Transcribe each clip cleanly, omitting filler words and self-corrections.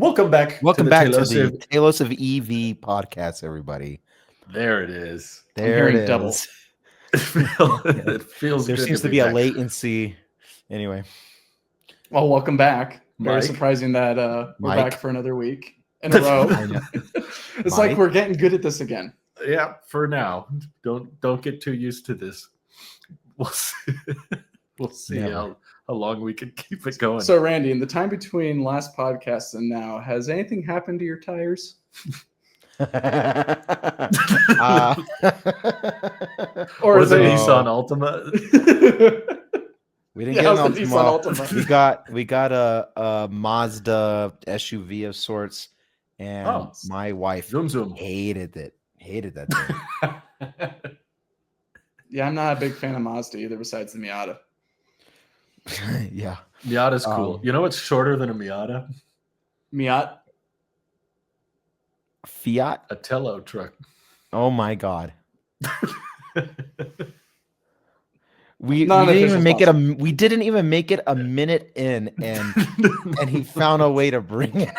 Welcome back to the Talos of EV podcast, everybody. There it is. There it is. Double. It feels there good seems to be a latency. Anyway. Well, welcome back. Very Mike. surprising that we're back for another week in a row. It's like we're getting good at this again. Yeah, for now. Don't get too used to this. We'll see. We'll see how long we can keep it going. So, Randy, in the time between last podcast and now, has anything happened to your tires? Or is the it Nissan Altima? We didn't get an Altima. We got a Mazda SUV of sorts, and my wife hated it. Hated that thing. Yeah, I'm not a big fan of Mazda either, besides the Miata. Yeah, Miata's cool. You know what's shorter than a Miata? Miata. Fiat? A Tello truck. Oh my god. We didn't even make it we didn't even make it a minute in, and he found a way to bring it.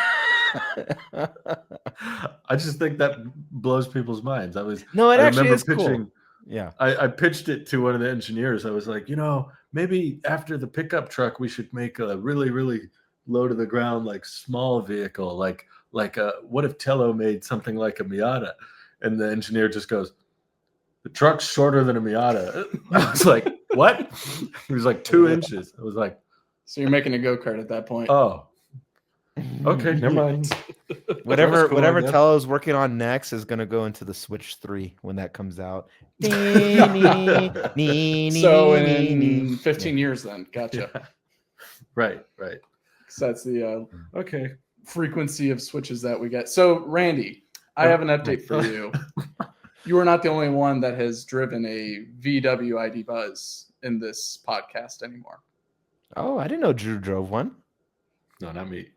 I just think that blows people's minds. I actually is cool. Yeah, I pitched it to one of the engineers. I was like, maybe after the pickup truck, we should make a really, really low to the ground, like small vehicle, like what if Tello made something like a Miata? And the engineer just goes, the truck's shorter than a Miata. I was like, what? It was like 2 inches. I was like, so you're making a go-kart at that point. Oh, okay, never mind. Whatever Tello's working on next is going to go into the Switch 3 when that comes out. So in 15 years then. Gotcha. Yeah. Right. So that's the okay frequency of switches that we get. So, Randy, I have an update for you. You are not the only one that has driven a VW ID Buzz in this podcast anymore. Oh, I didn't know Drew drove one. No, not me.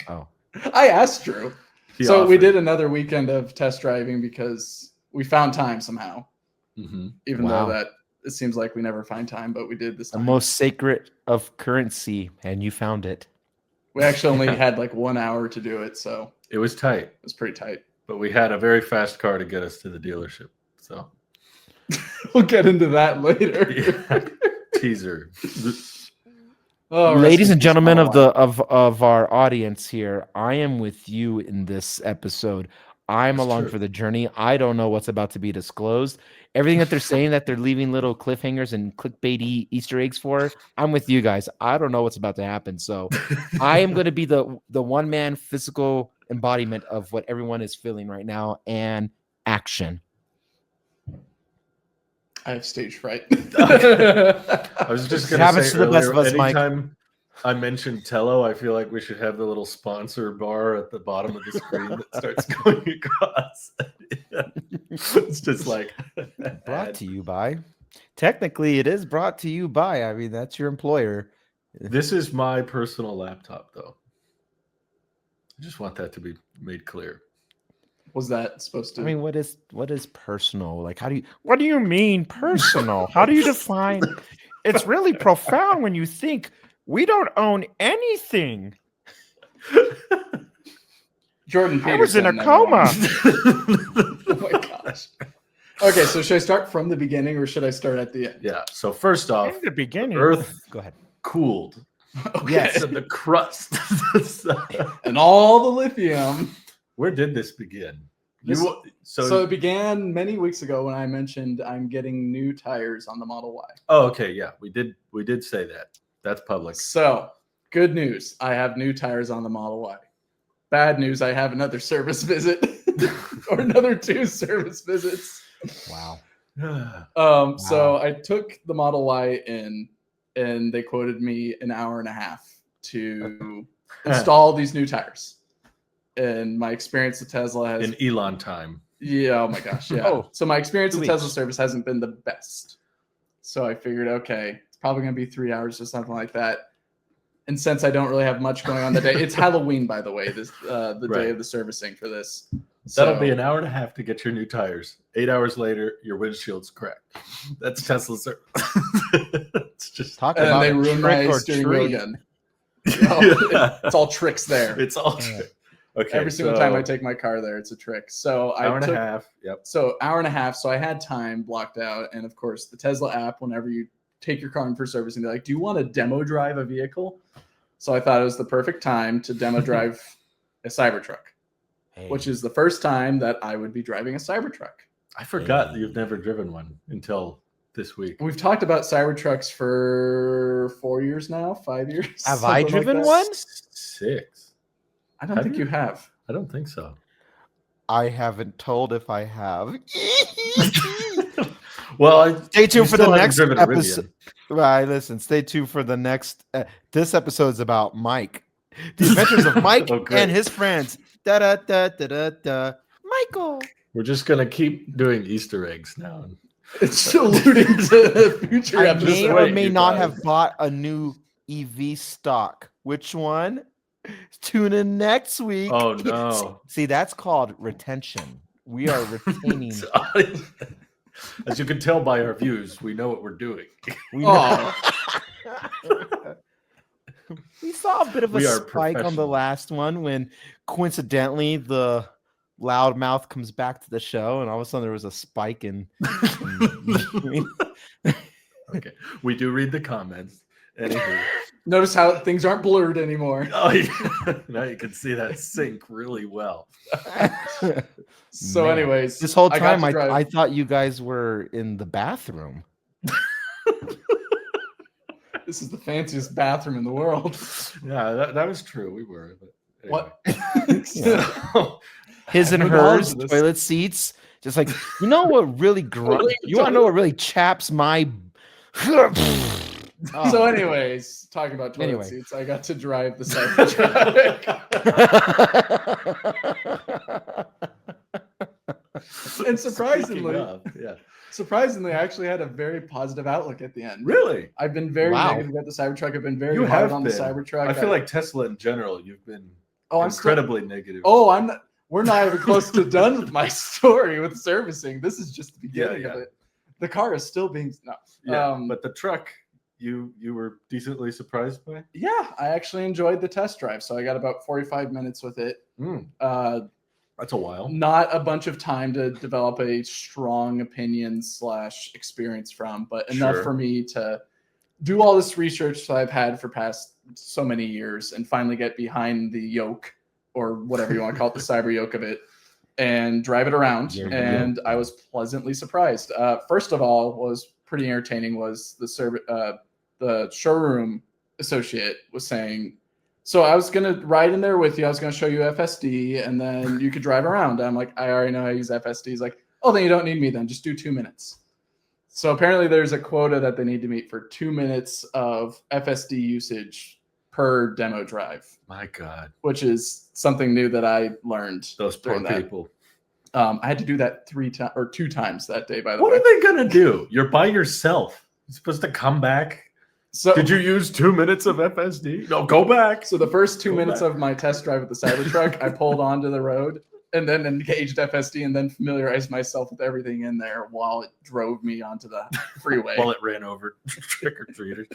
Oh. I asked Drew. We did another weekend of test driving because we found time somehow. Mm-hmm. Even though that it seems like we never find time, but we did this time. The most sacred of currency, and you found it. We actually only had like 1 hour to do it, so it was tight. It was pretty tight. But we had a very fast car to get us to the dealership. So we'll get into that later. Yeah. Teaser. Ladies and gentlemen of our audience here, I am with you in this episode. I'm along for the journey. I don't know what's about to be disclosed. Everything that they're saying that they're leaving little cliffhangers and clickbaity Easter eggs for, I'm with you guys. I don't know what's about to happen. So I am going to be the one-man physical embodiment of what everyone is feeling right now, and action. I have stage fright. I was just going to say the best of us, anytime Mike. I mentioned Tello, I feel like we should have the little sponsor bar at the bottom of the screen that starts going across. It's just like brought to you by. Technically, it is brought to you by. I mean, that's your employer. This is my personal laptop, though. I just want that to be made clear. Was that supposed to? I mean, what is personal? Like, what do you mean personal? How do you define? It's really profound when you think we don't own anything. Jordan Peterson. I was in a coma. Oh my gosh. Okay, so should I start from the beginning or should I start at the end? Yeah. So first off, in the beginning, Earth go ahead. Cooled. Okay. Yes, and the crust. And all the lithium. Where did this begin? So it began many weeks ago when I mentioned I'm getting new tires on the Model Y. Oh, okay, yeah, we did say that. That's public. So good news, I have new tires on the Model Y. Bad news, I have another service visit or another 2 service visits. Wow. So I took the Model Y in, and they quoted me an hour and a half to install these new tires. And my experience with Tesla has... In Elon time. Yeah, oh my gosh, yeah. So my experience with Tesla service hasn't been the best. So I figured, okay, it's probably going to be 3 hours or something like that. And since I don't really have much going on that day, it's Halloween, by the way, the day of the servicing for this. That'll be an hour and a half to get your new tires. 8 hours later, your windshield's cracked. That's Tesla's service. It's just talk about they ruined my steering wheel again. It's all tricks there. It's all tricks. Okay. Every single time I take my car there, it's a trick. So hour and a half. Yep. So hour and a half. So I had time blocked out, and of course the Tesla app. Whenever you take your car in for servicing, they're like, "Do you want to demo drive a vehicle?" So I thought it was the perfect time to demo drive a Cybertruck, which is the first time that I would be driving a Cybertruck. I forgot that you've never driven one until this week. We've talked about Cybertrucks for 4 years now, 5 years. Have I driven one? 6. I don't think you have. I don't think so. I haven't told if I have. Well, stay tuned for the next episode. Right, listen, stay tuned for the next. This episode is about Mike, the adventures of Mike and his friends. Da da da da da da. Michael. We're just gonna keep doing Easter eggs now. It's alluding to future episodes. I may or may not have bought a new EV stock. Which one? Tune in next week. Oh no! See, that's called retention. We are retaining. As you can tell by our views, we know what we're doing. We saw a bit of a spike on the last one when coincidentally the loudmouth comes back to the show, and all of a sudden there was a spike in. Okay, we do read the comments. Anywho. Notice how things aren't blurred anymore. Oh, yeah. Now you can see that sync really well. So, anyways, this whole time I thought you guys were in the bathroom. This is the fanciest bathroom in the world. Yeah, that was true. We were. But anyway. What? His and hers toilet seats. Just like, you know what really you want to know what really chaps my. So, anyways, talking about toilet seats, I got to drive the Cybertruck. And surprisingly, I actually had a very positive outlook at the end. Really? I've been very negative at the Cybertruck. I've been very hard on the Cybertruck. I feel like Tesla in general, you've been incredibly negative. We're not even close to done with my story with servicing. This is just the beginning of it. The car is still being but the truck. You were decently surprised by? Yeah, I actually enjoyed the test drive. So I got about 45 minutes with it. That's a while. Not a bunch of time to develop a strong opinion / experience from, but enough for me to do all this research that I've had for past so many years and finally get behind the yoke or whatever you want to call it, the cyber yoke of it, and drive it around. And I was pleasantly surprised. First of all, what was pretty entertaining was the showroom associate was saying, so I was going to ride in there with you. I was going to show you FSD and then you could drive around. I'm like, I already know how to use FSD. He's like, oh, then you don't need me then. Just do 2 minutes. So apparently there's a quota that they need to meet for 2 minutes of FSD usage per demo drive. My God. Which is something new that I learned. Those poor people. I had to do that 2 times that day, by the way. What are they going to do? You're by yourself. You're supposed to come back. So did you use 2 minutes of FSD? No, go back. So the first 2 minutes of my test drive with the Cybertruck, I pulled onto the road and then engaged FSD and then familiarized myself with everything in there while it drove me onto the freeway. While it ran over trick-or-treaters.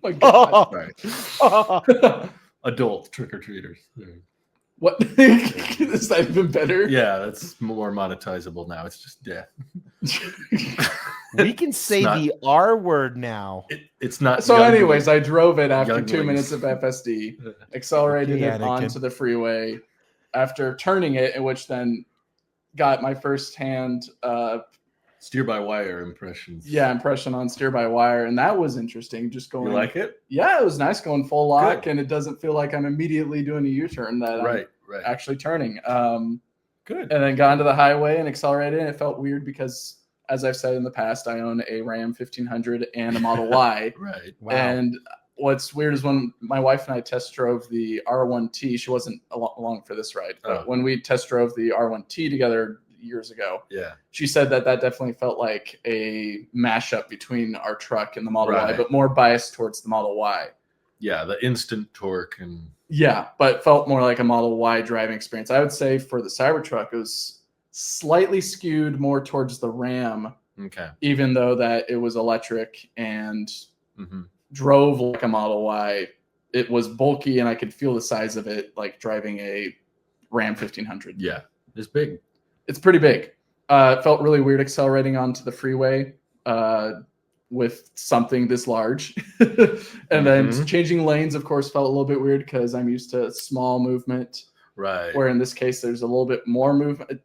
My God. Sorry. Adult trick-or-treaters. What? Is that even better? Yeah, that's more monetizable now. It's just death. We can say the R word now. It's not. So, anyways, I drove it after 2 minutes of FSD, accelerated it onto the freeway after turning it, which then got my first-hand steer-by-wire impressions. Yeah, impression on steer-by-wire, and that was interesting. Just going. You like it? Yeah, it was nice going full lock, and it doesn't feel like I'm immediately doing a U-turn. That I'm actually turning. Good. And then got onto the highway and accelerated, and it felt weird because, as I've said in the past, I own a Ram 1500 and a Model Y. Right. Wow. And what's weird is when my wife and I test drove the R1T, she wasn't along for this ride, but when we test drove the R1T together years ago, she said that definitely felt like a mashup between our truck and the Model Y, but more biased towards the Model Y. Yeah, the instant torque and but felt more like a Model Y driving experience. I would say for the Cybertruck, it was slightly skewed more towards the Ram Okay. Even though that it was electric and drove like a Model Y, it was bulky and I could feel the size of it like driving a Ram 1500. Yeah, it's big. It's pretty big. It felt really weird accelerating onto the freeway with something this large. And then changing lanes, of course, felt a little bit weird because I'm used to small movement. Right. Where in this case, there's a little bit more movement.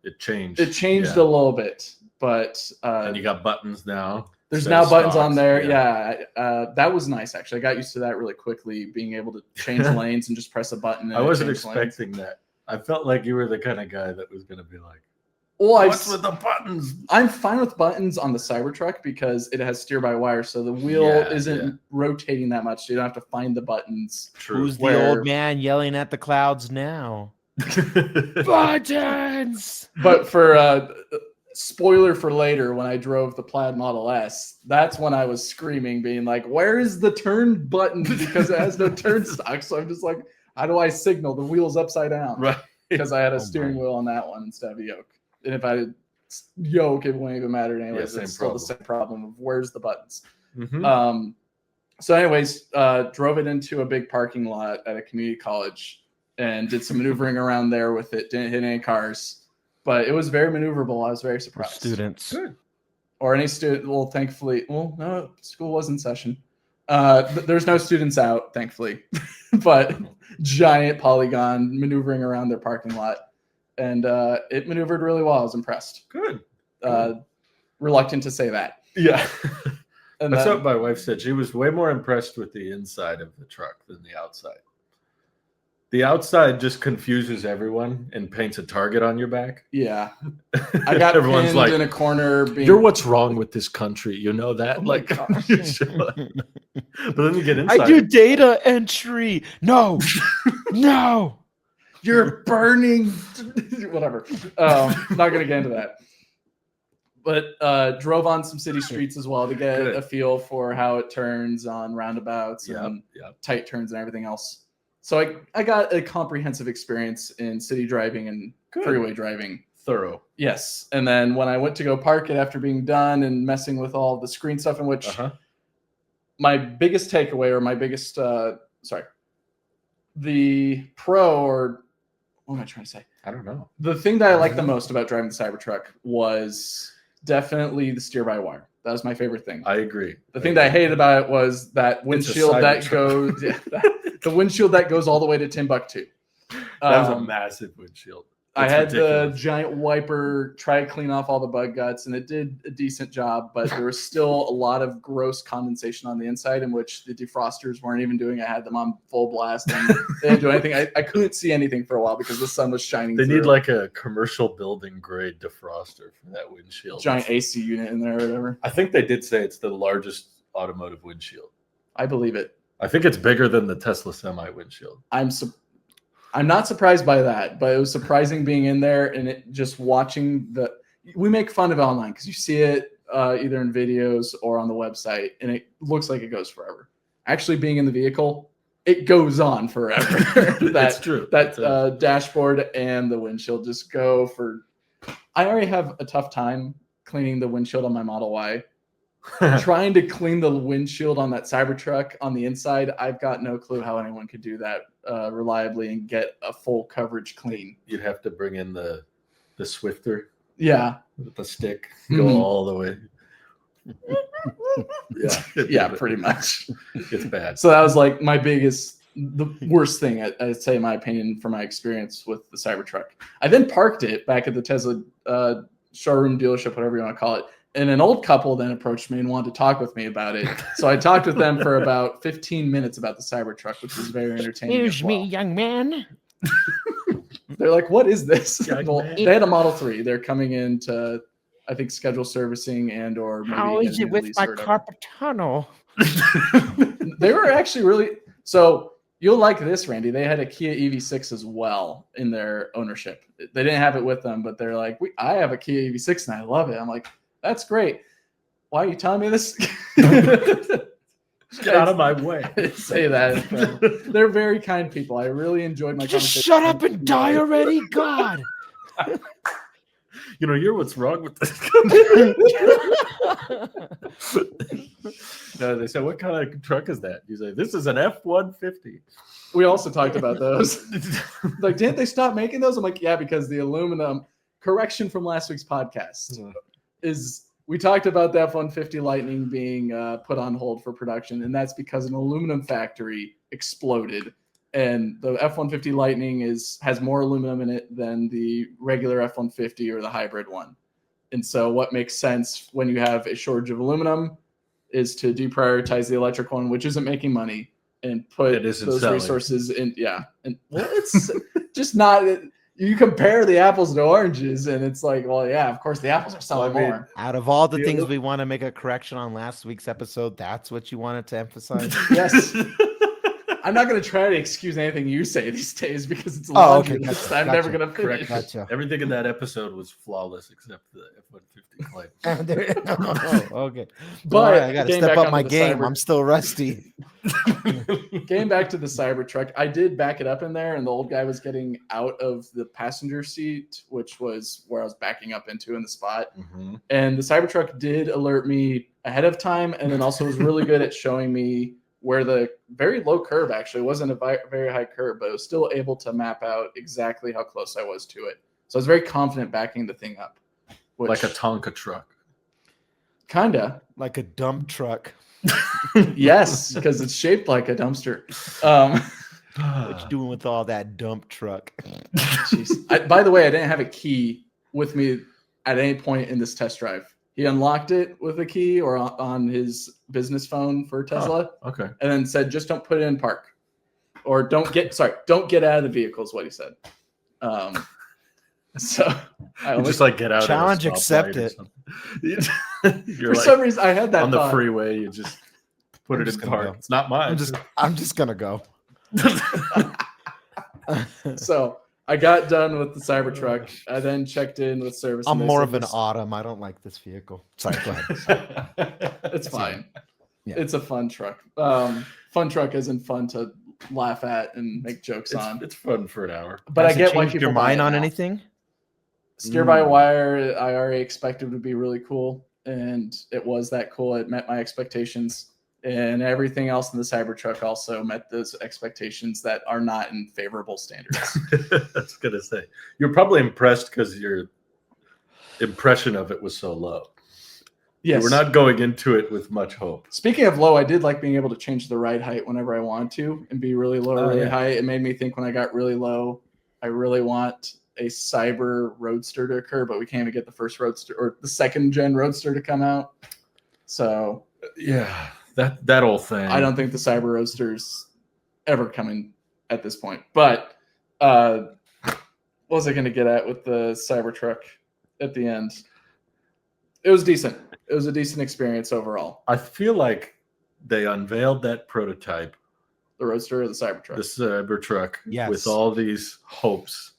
It changed. It changed a little bit, but and you got buttons now. There's now buttons on there. Yeah. That was nice, actually. I got used to that really quickly, being able to change lanes and just press a button. And I wasn't expecting that. I felt like you were the kind of guy that was going to be like, well, what's with the buttons? I'm fine with buttons on the Cybertruck because it has steer-by-wire, so the wheel isn't rotating that much. So you don't have to find the buttons. True. Who's the old man yelling at the clouds now? Buttons! But for spoiler for later, when I drove the Plaid Model S, that's when I was screaming, being like, where is the turn button? Because it has no turn stock. So I'm just like, how do I signal? The wheel's upside down. Right. Because I had a steering wheel on that one instead of a yoke. And if I had yoke, it wouldn't even matter anyways. It's still the same problem of where's the buttons. So anyways, drove it into a big parking lot at a community college and did some maneuvering around there with it. Didn't hit any cars, but it was very maneuverable. I was very surprised. Students. Good. Or any student. Well, thankfully, no, school was in session. There's no students out, thankfully, but giant polygon maneuvering around their parking lot. And it maneuvered really well. I was impressed. Good. Reluctant to say that. Yeah. And that's what my wife said. She was way more impressed with the inside of the truck than the outside. The outside just confuses everyone and paints a target on your back. Yeah. I got everyone's pinned like, in a corner. You're what's wrong with this country. You know that? But then you get inside. I do data entry. No. No. You're burning. Whatever. Not going to get into that. But drove on some city streets as well to get a feel for how it turns on roundabouts and tight turns and everything else. So I got a comprehensive experience in city driving and freeway driving. Thorough. Yes. And then when I went to go park it after being done and messing with all the screen stuff, in which my biggest takeaway or my biggest, the pro or what am I trying to say? I don't know. The thing that I liked the most about driving the Cybertruck was definitely the steer-by-wire. That was my favorite thing. I agree. The thing that I hated about it was that windshield that goes, the windshield that goes all the way to Timbuktu. That was a massive windshield. I had the giant wiper try to clean off all the bug guts, and it did a decent job, but there was still a lot of gross condensation on the inside, in which the defrosters weren't even doing. I had them on full blast, and they didn't do anything. I couldn't see anything for a while because the sun was shining They through. need like a commercial building grade defroster for that windshield. Giant AC unit in there or whatever. I think they did say it's the largest automotive windshield. I believe it. I think it's bigger than the Tesla Semi windshield. I'm not surprised by that, but it was surprising being in there and it just watching we make fun of it online because you see it either in videos or on the website and it looks like it goes forever. Actually being in the vehicle, it goes on forever. That's true. That dashboard and the windshield just go for, I already have a tough time cleaning the windshield on my Model Y. Trying to clean the windshield on that Cybertruck on the inside, I've got no clue how anyone could do that reliably and get a full coverage clean. You'd have to bring in the Swifter. Yeah. With the stick, go all the way. Yeah, pretty much. It's bad. So that was like the worst thing, I'd say, in my opinion, from my experience with the Cybertruck. I then parked it back at the Tesla showroom dealership, whatever you want to call it. And an old couple then approached me and wanted to talk with me about it. So I talked with them for about 15 minutes about the Cybertruck, which was very entertaining. Excuse me, young man. They're like, what is this? Well, they had a Model 3. They're coming in to, I think, schedule servicing and or maybe how is it with my carpal tunnel? They were actually really so. You'll like this, Randy. They had a Kia EV6 as well in their ownership. They didn't have it with them, but they're like, I have a Kia EV6 and I love it. I'm like, that's great. Why are you telling me this? Get out of my way. Say that. They're very kind people. I really enjoyed my Just conversation. shut up and die already, God. You're what's wrong with this. No, they said, what kind of truck is that? You say, this is an F-150. We also talked about those. Like, didn't they stop making those? I'm like, yeah, because the aluminum. Correction from last week's podcast is we talked about the F-150 Lightning being put on hold for production, and that's because an aluminum factory exploded. And the F-150 Lightning has more aluminum in it than the regular F-150 or the hybrid one. And so what makes sense when you have a shortage of aluminum is to deprioritize the electric one, which isn't making money, and put those resources in. Yeah. And well, it's just not. You compare the apples to oranges, and it's like, well, yeah, of course the apples are selling more. Out of all the things we want to make a correction on last week's episode, that's what you wanted to emphasize? Yes. I'm not going to try to excuse anything you say these days because it's laundry list. I'm never going to finish. Gotcha. Everything in that episode was flawless except the F-150 claim. Okay. But right, I got to step up my game. I'm still rusty. Getting back to the Cybertruck, I did back it up in there, and the old guy was getting out of the passenger seat, which was where I was backing up into in the spot. Mm-hmm. And the Cybertruck did alert me ahead of time, and then also was really good at showing me where the very low curb actually wasn't a very high curb, but it was still able to map out exactly how close I was to it. So I was very confident backing the thing up. Like a Tonka truck. Kinda. Like a dump truck. Yes, because it's shaped like a dumpster. What you doing with all that dump truck? Jeez. By the way, I didn't have a key with me at any point in this test drive. He unlocked it with a key or on his business phone for Tesla. Oh, okay. And then said, just don't put it in park. Or don't get out of the vehicle is what he said. So I just like get out. Challenge accepted. For some reason, I had that on the freeway. You just put it in park. It's not mine. I'm just gonna go. So I got done with the Cybertruck. I then checked in with service. I'm more of an autumn. I don't like this vehicle. Sorry, go ahead. It's fine. Yeah. It's a fun truck. Fun truck isn't fun to laugh at and make jokes on. It's fun for an hour. But I get why people your mind on anything. Steer-by-wire, I already expected would be really cool, and it was that cool. It met my expectations, and everything else in the Cybertruck also met those expectations that are not in favorable standards. That's gonna say you're probably impressed because your impression of it was so low. Yes, we're not going into it with much hope. Speaking of low, I did like being able to change the ride height whenever I want to and be really low or really high. It made me think when I got really low, I really want a Cyber Roadster to occur, but we can't even get the first Roadster or the second gen Roadster to come out. So yeah, that whole thing. I don't think the Cyber Roadster's ever coming at this point. But what was I going to get at with the Cybertruck at the end? It was decent. It was a decent experience overall. I feel like they unveiled that prototype, the Roadster or the Cybertruck. The Cybertruck, yes, with all these hopes.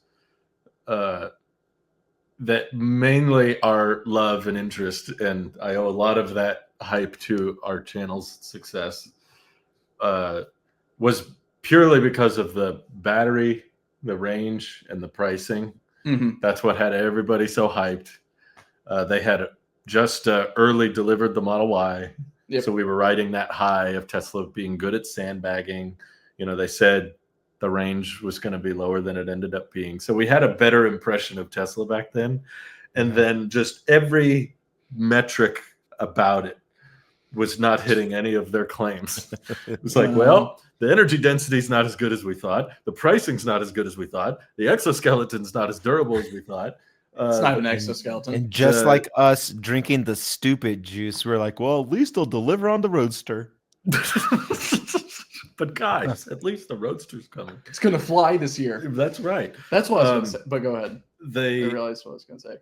That mainly our love and interest, and I owe a lot of that hype to our channel's success, was purely because of the battery, the range, and the pricing. Mm-hmm. That's what had everybody so hyped. They had just early delivered the Model Y, so we were riding that high of Tesla being good at sandbagging. They said the range was going to be lower than it ended up being. So we had a better impression of Tesla back then. And then just every metric about it was not hitting any of their claims. It was like, well, the energy density is not as good as we thought. The pricing's not as good as we thought. The exoskeleton's not as durable as we thought. It's not an exoskeleton. And just like us drinking the stupid juice, we're like, well, at least they'll deliver on the Roadster. But guys, at least the Roadster's coming. It's going to fly this year. That's right. That's what I was going to say. But go ahead. I They realized what I was going to say.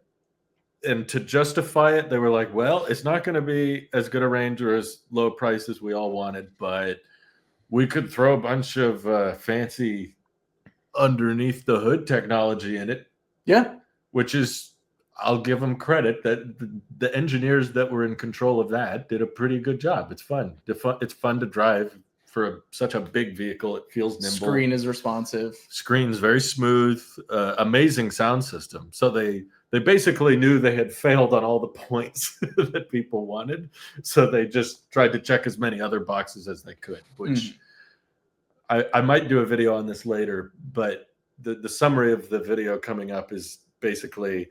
and to justify it, they were like, well, it's not going to be as good a range or as low price as we all wanted, but we could throw a bunch of fancy underneath the hood technology in it. Yeah. Which is, I'll give them credit that the engineers that were in control of that did a pretty good job. It's fun. It's fun to drive for such a big vehicle. It feels nimble. Screen is responsive. Screen's very smooth. Amazing sound system. So they they basically knew they had failed on all the points that people wanted, so they just tried to check as many other boxes as they could, which I might do a video on this later, but the summary of the video coming up is basically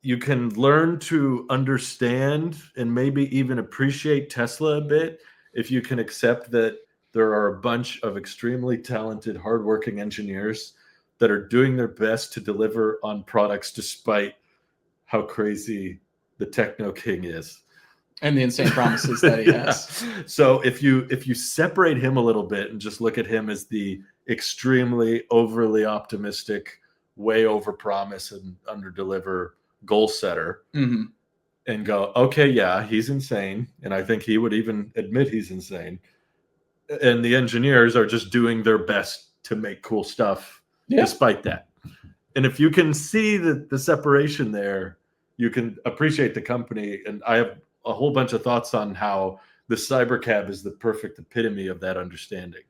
you can learn to understand and maybe even appreciate Tesla a bit if you can accept that there are a bunch of extremely talented, hardworking engineers that are doing their best to deliver on products despite how crazy the techno king is. And the insane promises that he has. So if you separate him a little bit and just look at him as the extremely overly optimistic, way over promise and under deliver goal setter, and go, okay, yeah, he's insane, and I think he would even admit he's insane, and the engineers are just doing their best to make cool stuff despite that. And if you can see the separation there, you can appreciate the company. And I have a whole bunch of thoughts on how the cybercab is the perfect epitome of that understanding.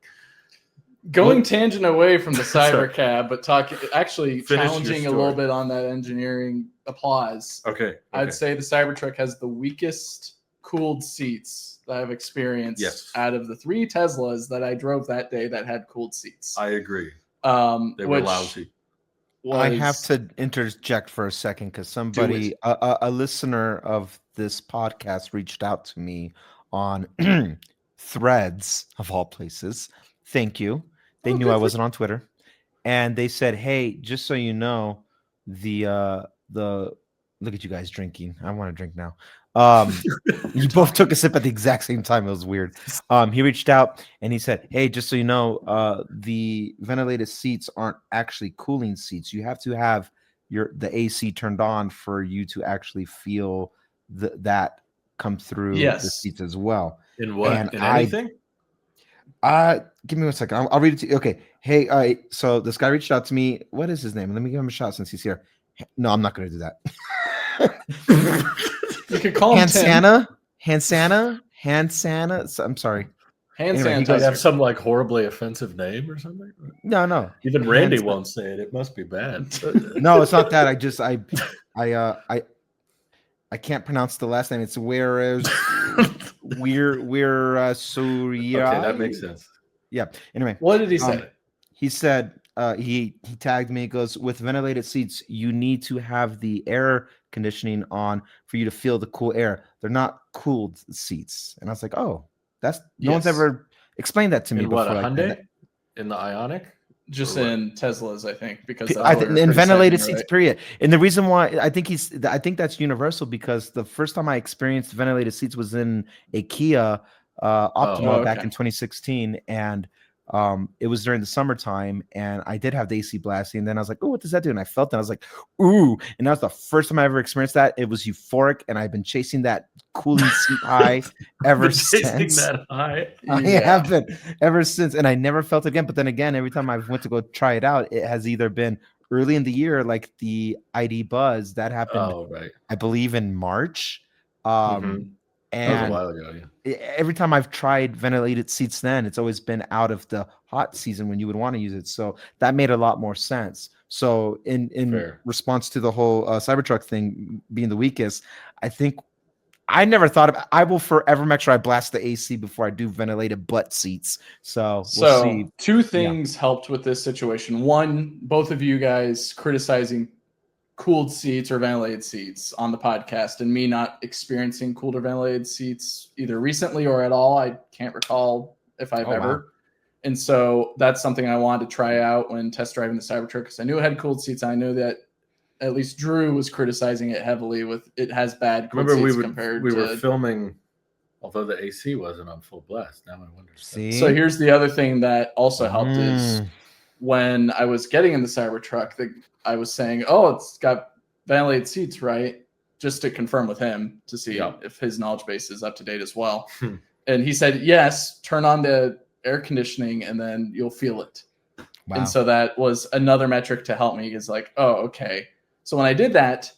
Going tangent away from the cybercab, but challenging a little bit on that engineering applause. Okay. I'd say the Cybertruck has the weakest cooled seats that I've experienced out of the 3 Teslas that I drove that day that had cooled seats. I agree. They were lousy. I have to interject for a second because somebody, a listener of this podcast, reached out to me on Threads, of all places. Thank you. They knew I wasn't on Twitter, and they said, "Hey, just so you know, the look at you guys drinking. I want to drink now." You both took a sip at the exact same time. It was weird. He reached out and he said, "Hey, just so you know, the ventilated seats aren't actually cooling seats. You have to have the AC turned on for you to actually feel that come through the seats as well." In what? And in anything? Give me 1 second. I'll read it to you. Okay. Hey, so this guy reached out to me. What is his name? Let me give him a shot since he's here. No, I'm not going to do that. You could call him Han Santa. I'm sorry. Anyway, he have some like horribly offensive name or something. No. Even Randy won't say it. It must be bad. No, it's not that. I can't pronounce the last name. It's we're Surya. Okay, that makes sense. Yeah. Anyway, what did he say? He said he tagged me. He goes, with ventilated seats, you need to have the air conditioning on for you to feel the cool air. They're not cooled seats. And I was like, oh, no one's ever explained that to me before. What, a Hyundai? In the Ioniq? Just in Teslas, I think, because in ventilated seats, period. And the reason why I think that's universal because the first time I experienced ventilated seats was in a Kia Optima back in 2016, and it was during the summertime, and I did have the AC blasting. And then I was like, "Oh, what does that do?" And I felt it. I was like, "Ooh!" And that was the first time I ever experienced that. It was euphoric, and I've been chasing that cooling seat high ever since. That high, I have been ever since, and I never felt it again. But then again, every time I went to go try it out, it has either been early in the year, like the ID Buzz that happened, I believe, in March. And that was a while ago, every time I've tried ventilated seats then, it's always been out of the hot season when you would want to use it. So that made a lot more sense. So in response to the whole Cybertruck thing being the weakest, I think I never thought about I will forever make sure I blast the AC before I do ventilated butt seats. So we'll see. 2 things helped with this situation. One, both of you guys criticizing cooled seats or ventilated seats on the podcast, and me not experiencing cooled or ventilated seats either recently or at all. I can't recall if I've ever. Wow. And so that's something I wanted to try out when test driving the Cybertruck because I knew it had cooled seats. I knew that at least Drew was criticizing it heavily with it has bad cooled seats compared to... We were filming, although the AC wasn't on full blast. Now I wonder. So here's the other thing that also helped is when I was getting in the Cybertruck, I was saying, "Oh, it's got ventilated seats, right?" Just to confirm with him to see if his knowledge base is up to date as well. And he said, "Yes, turn on the air conditioning and then you'll feel it." Wow. And so that was another metric to help me. Is like, oh, okay. So when I did that,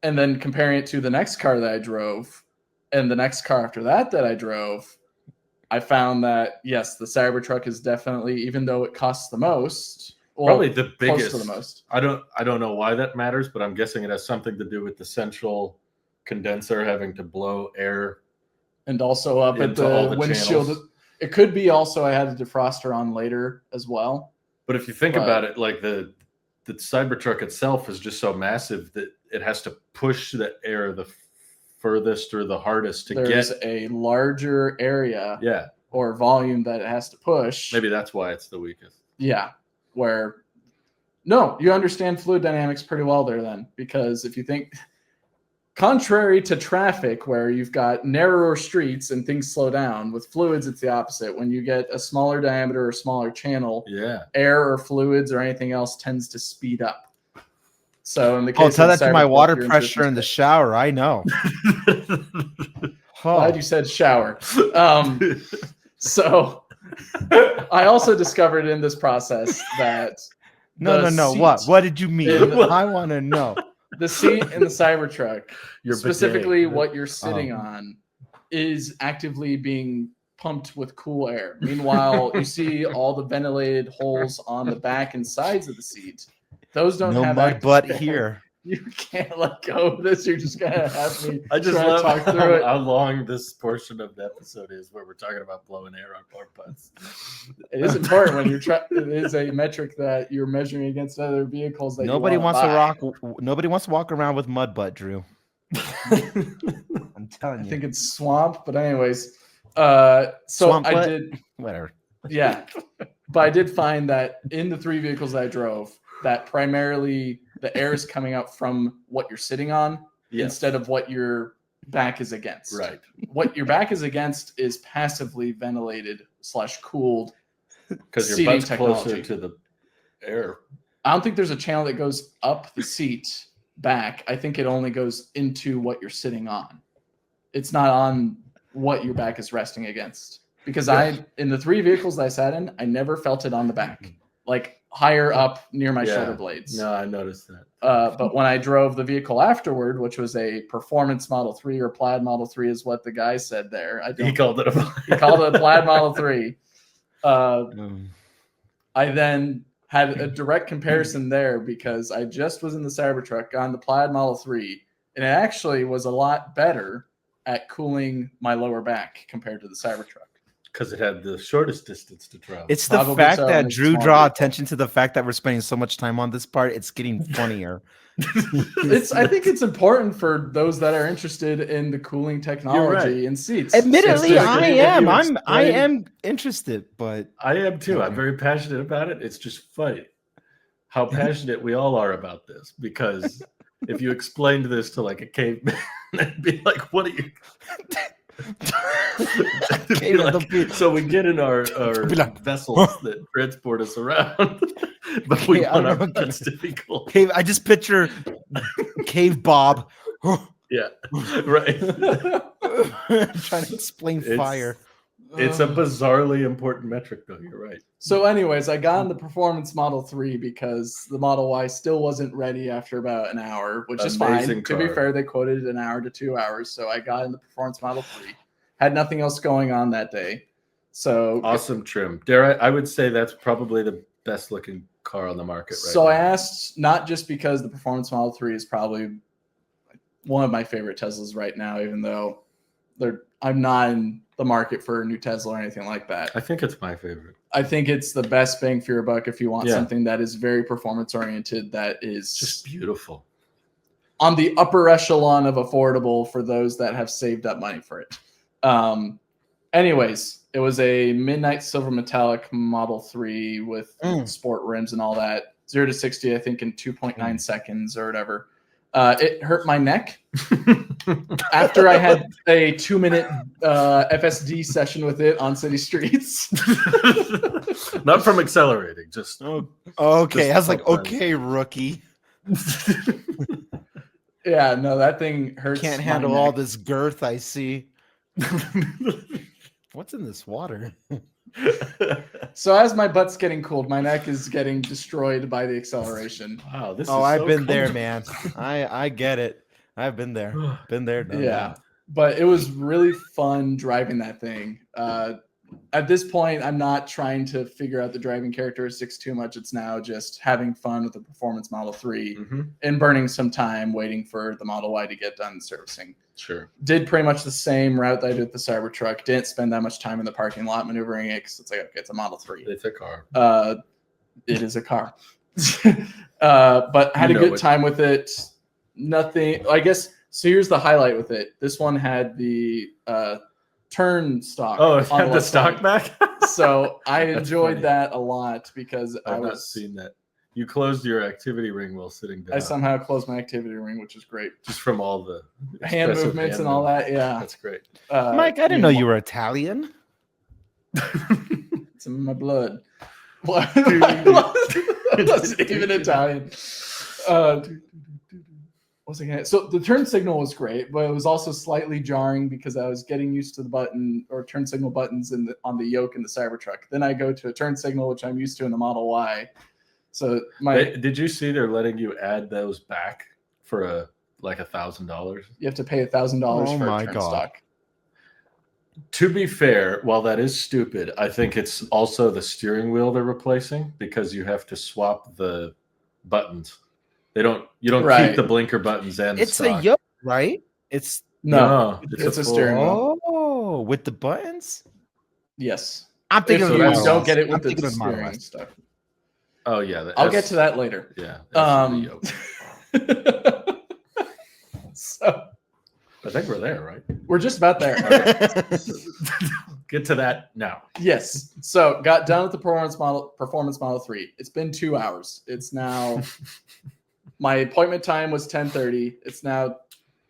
and then comparing it to the next car that I drove, and the next car after that I drove, I found that yes, the Cybertruck is definitely, even though it costs the most, Well, probably the close biggest. to the most. I don't know why that matters, but I'm guessing it has something to do with the central condenser having to blow air. And also up at into all the the windshield. channels. It could be also I had a defroster on later as well. But if you think about it, like the Cybertruck itself is just so massive that it has to push the air the furthest or the hardest to There's get a larger area yeah, or volume that it has to push. maybe that's why it's the weakest. Yeah, where no, you understand fluid dynamics pretty well there then, because if you think contrary to traffic where you've got narrower streets and things slow down, with fluids it's the opposite. When you get a smaller diameter or smaller channel, air or fluids or anything else tends to speed up. So in the case I'll tell of that to my Cybertruck, water you're pressure in the shower. I know. Glad you said shower. So I also discovered in this process that no. What did you mean? I want to know. The seat in the Cybertruck, specifically what you're sitting on, is actively being pumped with cool air. Meanwhile, you see all the ventilated holes on the back and sides of the seat. Those don't have mud butt here. You can't let go of this. You're just gonna have me. I just try love to talk through it. how long this portion of the episode is, where we're talking about blowing air on pork butts. It is important when you're it is a metric that you're measuring against other vehicles. That Nobody you wants buy. Nobody wants to walk around with mud butt, Drew. I'm telling you. I think it's swamp, but anyways, so Swamp I butt? did. Whatever. Yeah, but I did find that in the three vehicles I drove, that primarily the air is coming out from what you're sitting on instead of what your back is against. Right. What your back is against is passively ventilated / cooled because your seating butt's technology. closer to the air. I don't think there's a channel that goes up the seat back. I think it only goes into what you're sitting on. It's not on what your back is resting against. Because in the three vehicles that I sat in, I never felt it on the back, like higher up near my shoulder blades. No, I noticed that. But when I drove the vehicle afterward, which was a performance Model 3 or plaid Model 3 is what the guy said there. He called it a plaid Model 3. I then had a direct comparison there because I just was in the Cybertruck on the plaid Model 3, and it actually was a lot better at cooling my lower back compared to the Cybertruck. Because it had the shortest distance to travel. It's the fact that Drew draw attention to the fact that we're spending so much time on this part. It's getting funnier. I think it's important for those that are interested in the cooling technology in seats. Admittedly, I am interested, but I am too. I'm very passionate about it. It's just funny how passionate we all are about this, because if you explained this to like a caveman, they'd be like, "What are you?" So we get in our vessels that transport us around, but we want our butts to be cool. Cave, I just picture Cave Bob. Yeah, right. Trying to explain fire. It's a bizarrely important metric, though. You're right. So, anyways, I got in the Performance Model 3 because the Model Y still wasn't ready after about an hour, which is fine. To be fair, they quoted an hour to 2 hours. So I got in the Performance Model 3. Had nothing else going on that day. So awesome trim. Dare I would say that's probably the best looking car on the market right now. So I asked, not just because the Performance Model 3 is probably one of my favorite Teslas right now, even though I'm not in the market for a new Tesla or anything like that. I think it's my favorite. I think it's the best bang for your buck if you want something that is very performance oriented, that is just beautiful. On the upper echelon of affordable for those that have saved up money for it. Anyways, it was a midnight silver metallic Model 3 with sport rims and all that. 0 to 60, I think, in 2.9 seconds or whatever. It hurt my neck after I had a 2-minute FSD session with it on city streets. Not from accelerating, just okay. I was like, okay, rookie. Yeah, no, that thing hurts. Can't handle all this girth, I see. What's in this water? So as my butt's getting cooled, my neck is getting destroyed by the acceleration. Wow, this is I've been there, man. I get it. I've been there. Been there, done that. But it was really fun driving that thing. at this point, I'm not trying to figure out the driving characteristics too much. It's now just having fun with the Performance Model 3 and burning some time waiting for the Model Y to get done servicing. Sure. Did pretty much the same route that I did with the Cybertruck. Didn't spend that much time in the parking lot maneuvering it because it's like, okay, it's a Model 3. It's a car. It is a car. But had a good time with it. Nothing, I guess. So here's the highlight with it. This one had the turn stock. Oh, it had the stock back? So I enjoyed that a lot because I've not seen that. You closed your activity ring while sitting down. I somehow closed my activity ring, which is great. Just from all the hand movements and all that. Yeah. That's great. Mike, I didn't know you were Italian. It's in my blood. I wasn't even Italian. So the turn signal was great, but it was also slightly jarring because I was getting used to the button or turn signal buttons on the yoke in the Cybertruck. Then I go to a turn signal, which I'm used to in the Model Y. So did you see they're letting you add those back for $1,000? You have to pay $1,000 for a turn stock. To be fair, while that is stupid, I think it's also the steering wheel they're replacing because you have to swap the buttons. You don't keep the blinker buttons and it's stock. a yoke, right? It's it's a steering wheel. Oh, with the buttons? Yes. I'm thinking you don't get it with the steering stuff. Oh yeah, I'll get to that later. Yeah. So I think we're there, right? We're just about there. Get to that now. Yes. So got done with the Performance Model 3. It's been 2 hours. It's now my appointment time was 10:30. It's now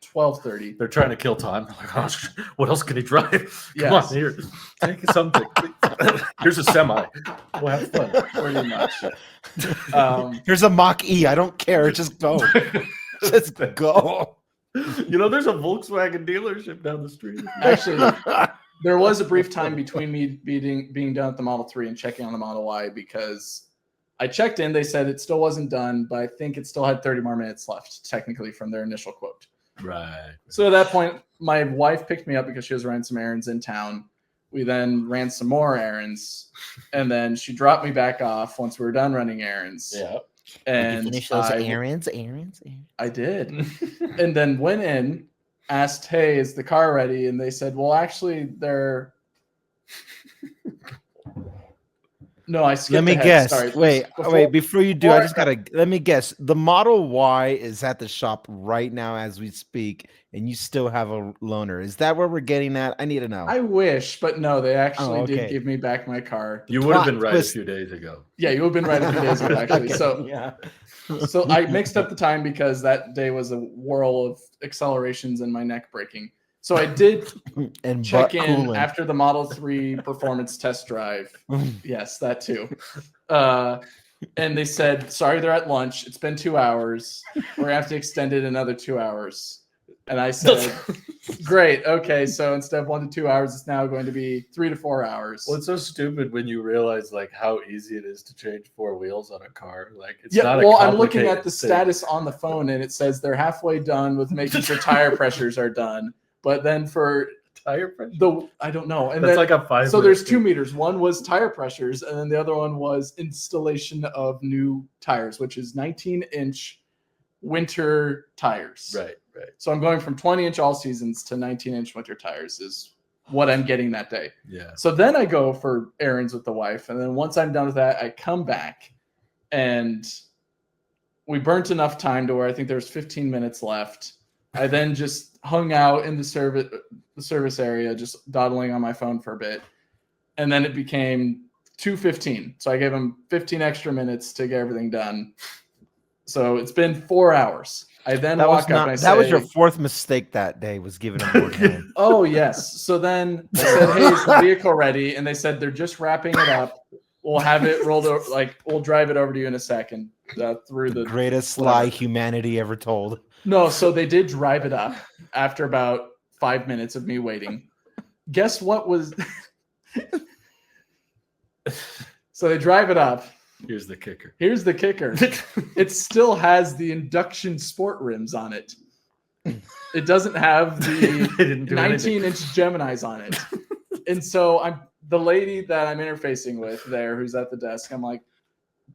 12:30. They're trying to kill time. Like, oh, what else can he drive? Come on, here. Take something. Here's a semi. We'll have fun. Pretty much. Here's a Mach E. I don't care. Just go. Just go. There's a Volkswagen dealership down the street. Actually, there was a brief time between me being done with the Model 3 and checking on the Model Y because I checked in. They said it still wasn't done, but I think it still had 30 more minutes left, technically, from their initial quote. Right. So at that point, my wife picked me up because she was running some errands in town. We then ran some more errands, and then she dropped me back off once we were done running errands. Yeah. And did you finish those errands? I did. And then went in, asked, hey, is the car ready? And they said, well, actually, they're... No, I skipped Let me ahead. guess. Sorry. Wait, before you do, I just gotta let me guess. The Model Y is at the shop right now as we speak, and you still have a loaner. Is that where we're getting at? I need to know. I wish, but no, they actually did give me back my car. You would have been right a few days ago. Yeah, you would have been right a few days ago, actually. So I mixed up the time because that day was a whirl of accelerations and my neck breaking. So I did check in after the Model 3 performance test drive. Yes, that too. And they said, sorry, they're at lunch. It's been 2 hours. We're going to have to extend it another 2 hours. And I said, great. Okay. So instead of 1 to 2 hours, it's now going to be 3 to 4 hours. Well, it's so stupid when you realize how easy it is to change 4 wheels on a car. It's I'm looking at the status on the phone and it says they're halfway done with making sure tire pressures are done. But then for tire pressure, I don't know. And that's then, like a 5. So there's 2 meters. One was tire pressures, and then the other one was installation of new tires, which is 19-inch winter tires. Right. So I'm going from 20-inch all seasons to 19-inch winter tires is what I'm getting that day. Yeah. So then I go for errands with the wife, and then once I'm done with that, I come back, and we burnt enough time to where I think there's 15 minutes left. I then just hung out in the service area, just dawdling on my phone for a bit. And then it became 2:15. So I gave him 15 extra minutes to get everything done. So it's been 4 hours. I then walk up and I say... That was your 4th mistake that day, was giving him more time. Oh, yes. So then I said, hey, is the vehicle ready? And they said, they're just wrapping it up. We'll have it rolled over, we'll drive it over to you in a second through the... Greatest lie humanity ever told. No, so they did drive it up after about 5 minutes of me waiting. Guess what was... So they drive it up. Here's the kicker. It still has the induction sport rims on it. It doesn't have the 19-inch Geminis on it. And so the lady that I'm interfacing with there, who's at the desk, I'm like,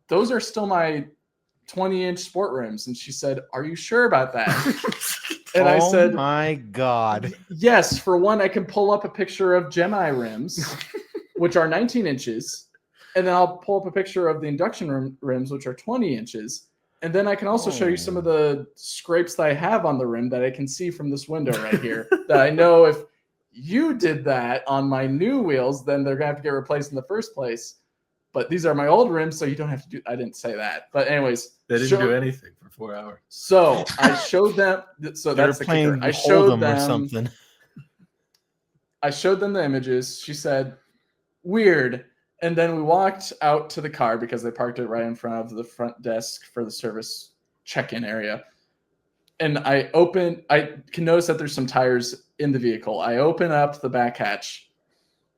those are still my 20-inch sport rims. And she said, are you sure about that? And I said, oh my God. Yes, for one, I can pull up a picture of Gemini rims, which are 19 inches. And then I'll pull up a picture of the induction rims, which are 20 inches. And then I can also show you some of the scrapes that I have on the rim that I can see from this window right here. That I know if you did that on my new wheels, then they're going to have to get replaced in the first place. But these are my old rims, so you don't have to do. I didn't say that, but anyways, they didn't do anything for 4 hours. So I showed them. So that's the kicker. I showed them or something. I showed them the images. She said, "Weird." And then we walked out to the car because they parked it right in front of the front desk for the service check-in area. And I can notice that there's some tires in the vehicle. I open up the back hatch.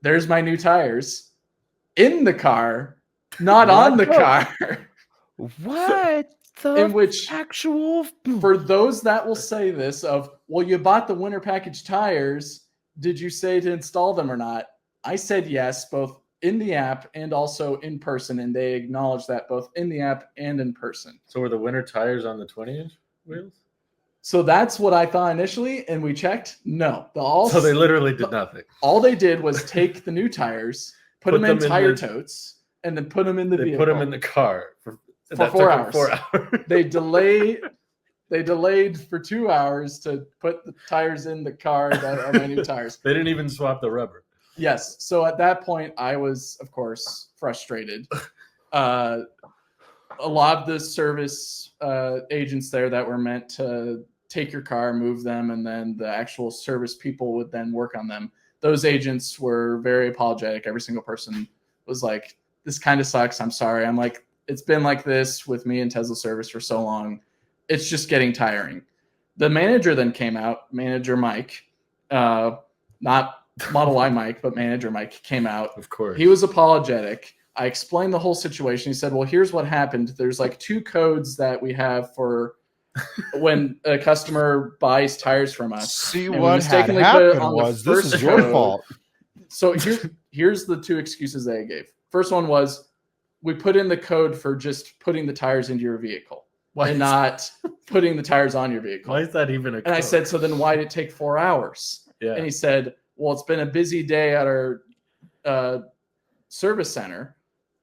There's my new tires in the car, not on the car. What the in which actual? For those that will say this of, well, you bought the winter package tires. Did you say to install them or not? I said yes, both in the app and also in person, and they acknowledged that both in the app and in person. So were the winter tires on the 20-inch wheels? So that's what I thought initially, and we checked. No. So they literally did nothing. All they did was take the new tires, put them in tire totes, and then put them in the vehicle. They put them in the car for 4 hours. 4 hours. They delayed for 2 hours to put the tires in the car that are my new tires. They didn't even swap the rubber. Yes. So at that point, I was, of course, frustrated. A lot of the service agents there that were meant to take your car, move them, and then the actual service people would then work on them. Those agents were very apologetic. Every single person was like, this kind of sucks. I'm sorry. I'm like, it's been like this with me and Tesla service for so long. It's just getting tiring. The manager then came out, Manager Mike, not Model Y Mike, but Manager Mike came out. Of course. He was apologetic. I explained the whole situation. He said, well, here's what happened. There's like 2 codes that we have for when a customer buys tires from us. See, what happened was this is your fault. So here's the 2 excuses they gave. First one was, we put in the code for just putting the tires into your vehicle and not putting the tires on your vehicle. Why is that even a code? And I said, so then why did it take 4 hours? Yeah. And he said, well, it's been a busy day at our service center,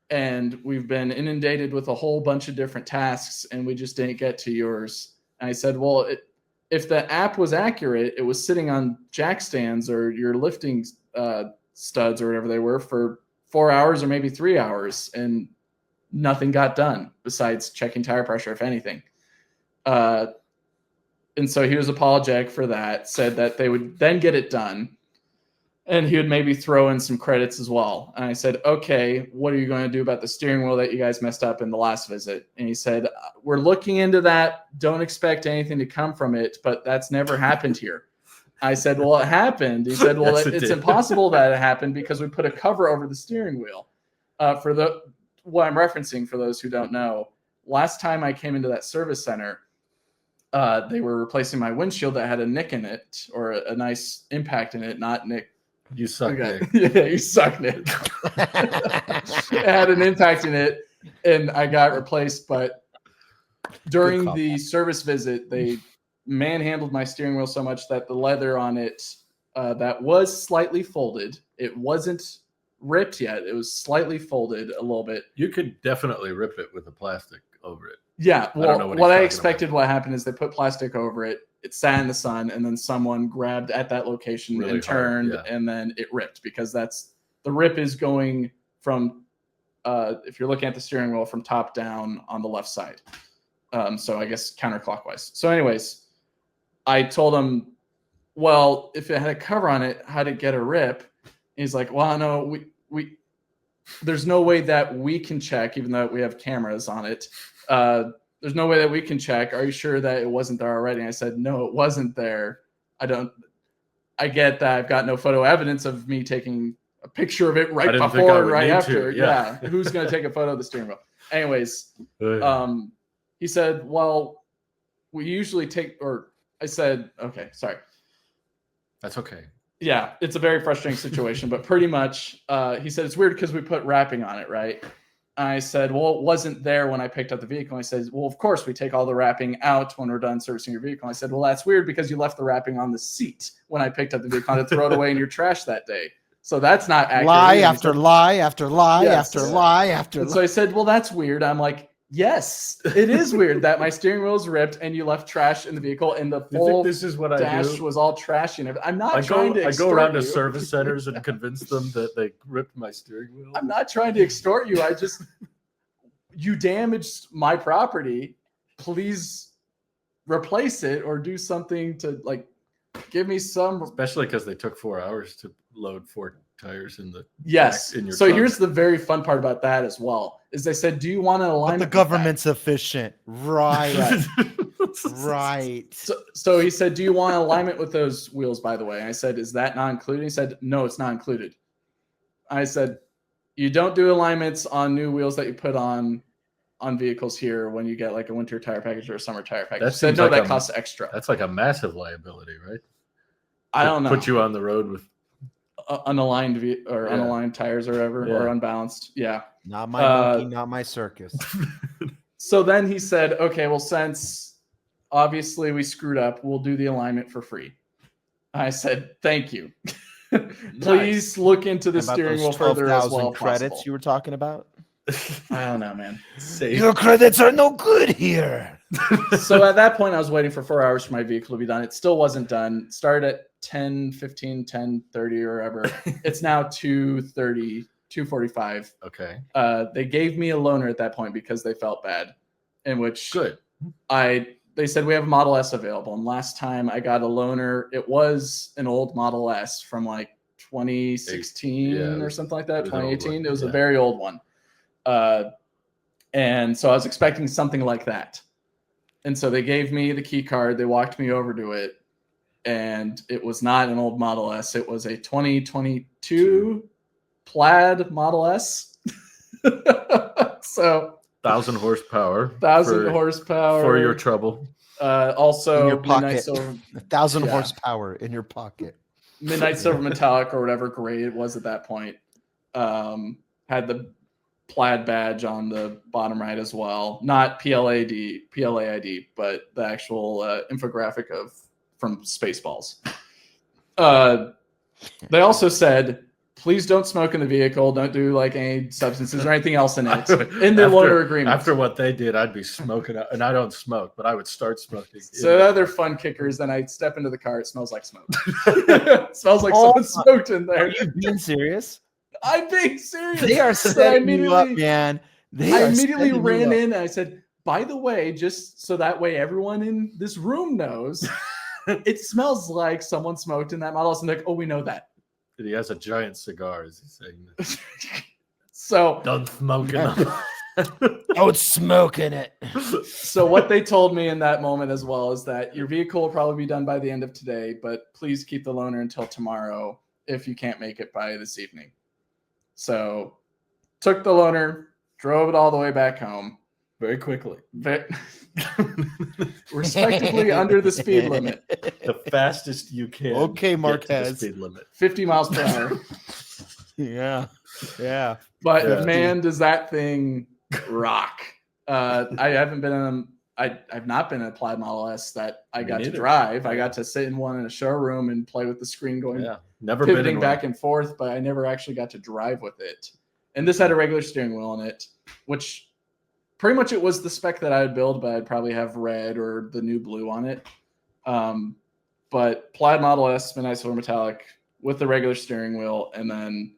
and we've been inundated with a whole bunch of different tasks, and we just didn't get to yours. And I said, well, if the app was accurate, it was sitting on jack stands or your lifting studs or whatever they were for 4 hours or maybe 3 hours, and nothing got done besides checking tire pressure, if anything. And so he was apologetic for that, said that they would then get it done, and he would maybe throw in some credits as well. And I said, okay, what are you going to do about the steering wheel that you guys messed up in the last visit? And he said, we're looking into that. Don't expect anything to come from it, but that's never happened here. I said, well, it happened. He said, well, Yes, it's impossible that it happened because we put a cover over the steering wheel. What I'm referencing, for those who don't know, last time I came into that service center, they were replacing my windshield that had a nick in it, or a nice impact in it, not nick. You suck, Nick. Yeah, you suck, Nick. It had an impact in it, and I got replaced. But during the service visit, they manhandled my steering wheel so much that the leather on it that was slightly folded, it wasn't ripped yet. It was slightly folded a little bit. You could definitely rip it with the plastic over it. Yeah, well, what I expected, what happened is they put plastic over it. It sat in the sun, and then someone grabbed at that location really and turned, and then it ripped, because the rip is going from, if you're looking at the steering wheel, from top down on the left side. So I guess counterclockwise. So anyways, I told him, well, if it had a cover on it, how'd it get a rip? And he's like, well, no, we there's no way that we can check, even though we have cameras on it. There's no way that we can check. Are you sure that it wasn't there already? And I said, no, it wasn't there. I get that I've got no photo evidence of me taking a picture of it right before and right after. Yeah. Who's going to take a photo of the steering wheel? Anyways, he said, well, we usually take, or I said, okay, sorry. That's okay. Yeah, it's a very frustrating situation, but pretty much he said it's weird because we put wrapping on it, right? I said, well, it wasn't there when I picked up the vehicle. I said, well, of course we take all the wrapping out when we're done servicing your vehicle. I said, well, that's weird because you left the wrapping on the seat when I picked up the vehicle and throw it away in your trash that day. So that's not accurate. Lie after lie after lie after Yes. lie after And so I said, well, that's weird. I'm like, yes, it is weird that my steering wheel is ripped and you left trash in the vehicle and the You full think this is what I dash do? was all trashy and everything. I'm not I trying to go extort around to you. service centers and convince them that they ripped my steering wheel. I'm not trying to extort you. I just, you damaged my property. Please replace it or do something to like give me some. Especially because they took 4 hours to load 4 tires in the Yes. in your So trunk. here's the very fun part about that as well is they said, do you want an But alignment? the with government's efficient. Right. Right. that? So he said, do you want alignment with those wheels, by the way? I said, is that not included? He said, no, it's not included. I said, you don't do alignments on new wheels that you put on vehicles here when you get like a winter tire package or a summer tire package. That He said, seems no, like that a- costs extra. That's like a massive liability, right? I don't know. Put you on the road with Unaligned or Yeah. unaligned tires or whatever, Yeah. or unbalanced. Yeah. Not my monkey, not my circus. So then he said, okay, well, since obviously we screwed up, we'll do the alignment for free. I said, thank you. Please look into the How about steering those wheel further as 12,000 well. credits Possible. you were talking about? I don't know, man. Your credits are no good here. So at that point, I was waiting for 4 hours for my vehicle to be done. It still wasn't done. Started at 10:15, 10:30 or whatever. It's now 2:30, 2:45. Okay. They gave me a loaner at that point because they felt bad, in which Good. they said we have a Model S available. And last time I got a loaner, it was an old Model S from like 2016 Yeah, or something like that, it was an old 2018. one, It was a yeah. very old one. And so I was expecting something like that. And so they gave me the key card. They walked me over to it. And it was not an old Model S. It was a 2022 plaid Model S. So 1,000 horsepower. 1,000 for- horsepower. for your trouble. Also, In your pocket. Midnight Silver, 1,000 Yeah. horsepower in your pocket. Midnight Silver Metallic or whatever grade it was at that point. Had the plaid badge on the bottom right as well. Not PLAID, but the actual infographic from Spaceballs. They also said, please don't smoke in the vehicle. Don't do like any substances or anything else in it. In the loaner agreement. After what they did, I'd be smoking. And I don't smoke, but I would start smoking. So the other fun kicker is then I step into the car. It smells like smoke. It smells like someone smoked in there. Are you being serious? I'm being serious. They are So I setting you up, immediately- man. I immediately ran in and I said, by the way, just so that way everyone in this room knows, it smells like someone smoked in that Model S. And like, oh, we know that. He has a giant cigar. Is he saying that? So, Don't smoke it. Don't smoke in it. so what they told me in that moment as well is that your vehicle will probably be done by the end of today, but please keep the loaner until tomorrow if you can't make it by this evening. So took the loaner, drove it all the way back home. Very quickly. Respectively under the speed limit, The fastest you can. Okay, get to the Marquez. speed limit. 50 miles per hour. Yeah. Yeah. But Yeah. man, does that thing rock. I haven't been in I've not been in a Plaid Model S that I Me got to neither. drive. I got to sit in one in a showroom and play with the screen going Yeah. Never been pivoting in back one. and forth, but I never actually got to drive with it. And this had a regular steering wheel in it, which pretty much it was the spec that I would build, but I'd probably have red or the new blue on it. But Plaid Model S, Midnight Silver Metallic with the regular steering wheel, and then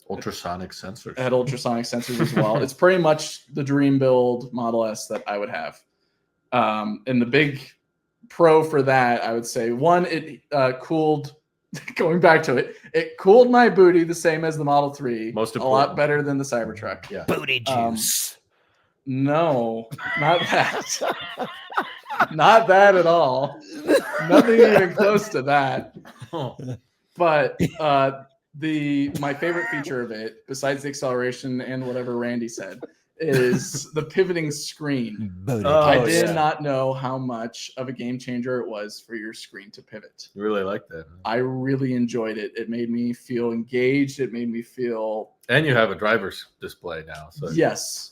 Ultrasonic sensors. it had ultrasonic sensors as well. It's pretty much the dream build Model S that I would have. And the big pro for that, I would say, one, it cooled, going back to it, it cooled my booty the same as the Model 3. Most a lot important. better than the Cybertruck. Yeah. Booty juice. No, not that. Not that at all. Nothing even close to that. But my favorite feature of it, besides the acceleration and whatever Randy said, is the pivoting screen. I did not know how much of a game changer it was for your screen to pivot. You really like that. Huh? I really enjoyed it. It made me feel engaged. It made me feel. And you have a driver's display now. So yes,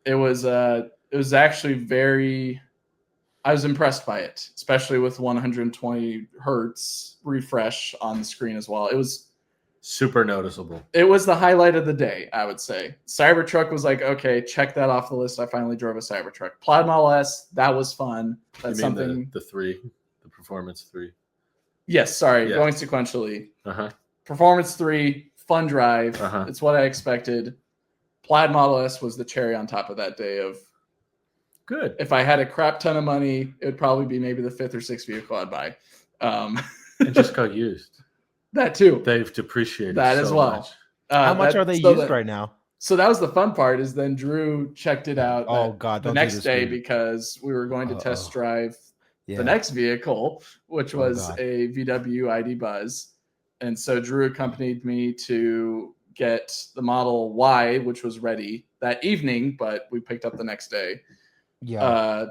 it was actually very. I was impressed by it, especially with 120 hertz refresh on the screen as well. It was super noticeable. It was the highlight of the day, I would say. Cybertruck was like, okay, check that off the list. I finally drove a Cybertruck. Plaid Model S, that was fun. That's something. The Performance 3. Yes, sorry, going sequentially. Uh-huh. Performance 3, fun drive. Uh-huh. It's what I expected. Plaid Model S was the cherry on top of that day of. Good. If I had a crap ton of money, it would probably be maybe the 5th or 6th vehicle I'd buy. And just got used. That too. They've depreciated that so as well. Much. How much are they used right now? So that was the fun part. Is then Drew checked it out. Oh God! The next day because we were going to test drive the next vehicle, which was a VW ID Buzz, and so Drew accompanied me to get the Model Y, which was ready that evening, but we picked up the next day. Yeah.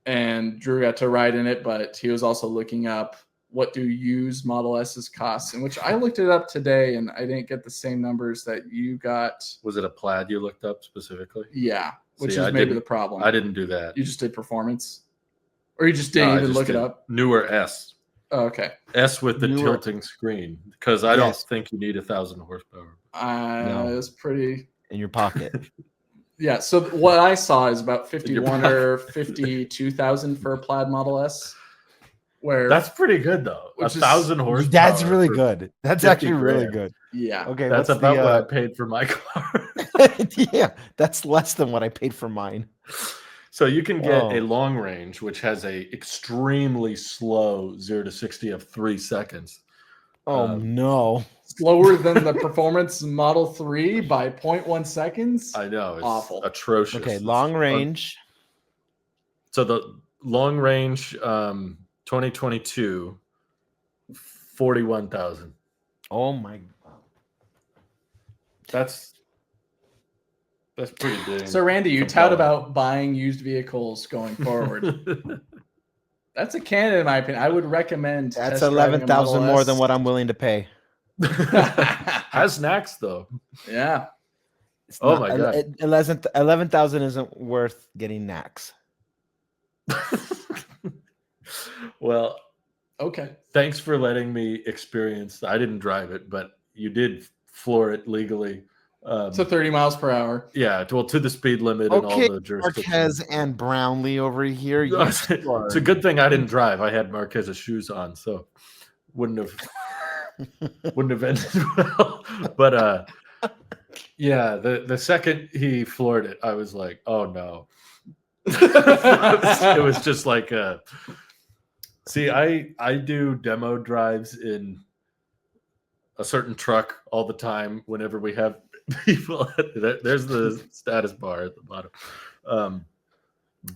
And Drew got to ride in it, but he was also looking up what do used Model S's cost, in which I looked it up today and I didn't get the same numbers that you got. Was it a Plaid you looked up specifically? Yeah, which is maybe the problem. I didn't do that. You just did performance? Or you just didn't even look it up? Newer S. Oh, okay. S with the tilting screen, because I don't think you need 1,000 horsepower. No. It was pretty... In your pocket. Yeah, so what I saw is about 51 or 52,000 for a Plaid Model S. Where that's pretty good though. 1,000 horsepower. That's really good. That's actually really good. Yeah. Okay. That's about what I paid for my car. Yeah, that's less than what I paid for mine. So you can get a long range, which has a extremely slow 0 to 60 of 3 seconds. Oh no! Slower than the Performance Model 3 by 0.1 seconds. I know. It's awful. Atrocious. Okay, long range. So the long range. 2022, 41,000. Oh my God. That's pretty big. So Randy, you tout about buying used vehicles going forward. That's a candidate in my opinion. I would recommend. That's 11,000 more than what I'm willing to pay. Has snacks though. Yeah. Oh my God. 11,000 isn't worth getting knacks. Well, okay. Thanks for letting me experience. I didn't drive it, but you did floor it legally. So 30 miles per hour. Yeah, well, to the speed limit and all the jurisdictions. Marquez and Brownlee over here. It's a good thing I didn't drive. I had Marquez's shoes on, so wouldn't have ended well. But yeah, the second he floored it, I was like, oh no. It was just like see, I do demo drives in a certain truck all the time whenever we have people. There's the status bar at the bottom.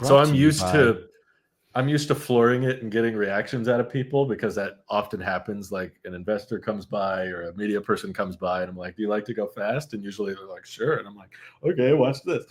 So I'm used to flooring it and getting reactions out of people, because that often happens. Like an investor comes by or a media person comes by and I'm like, do you like to go fast? And usually they're like, sure. And I'm like, okay, watch this.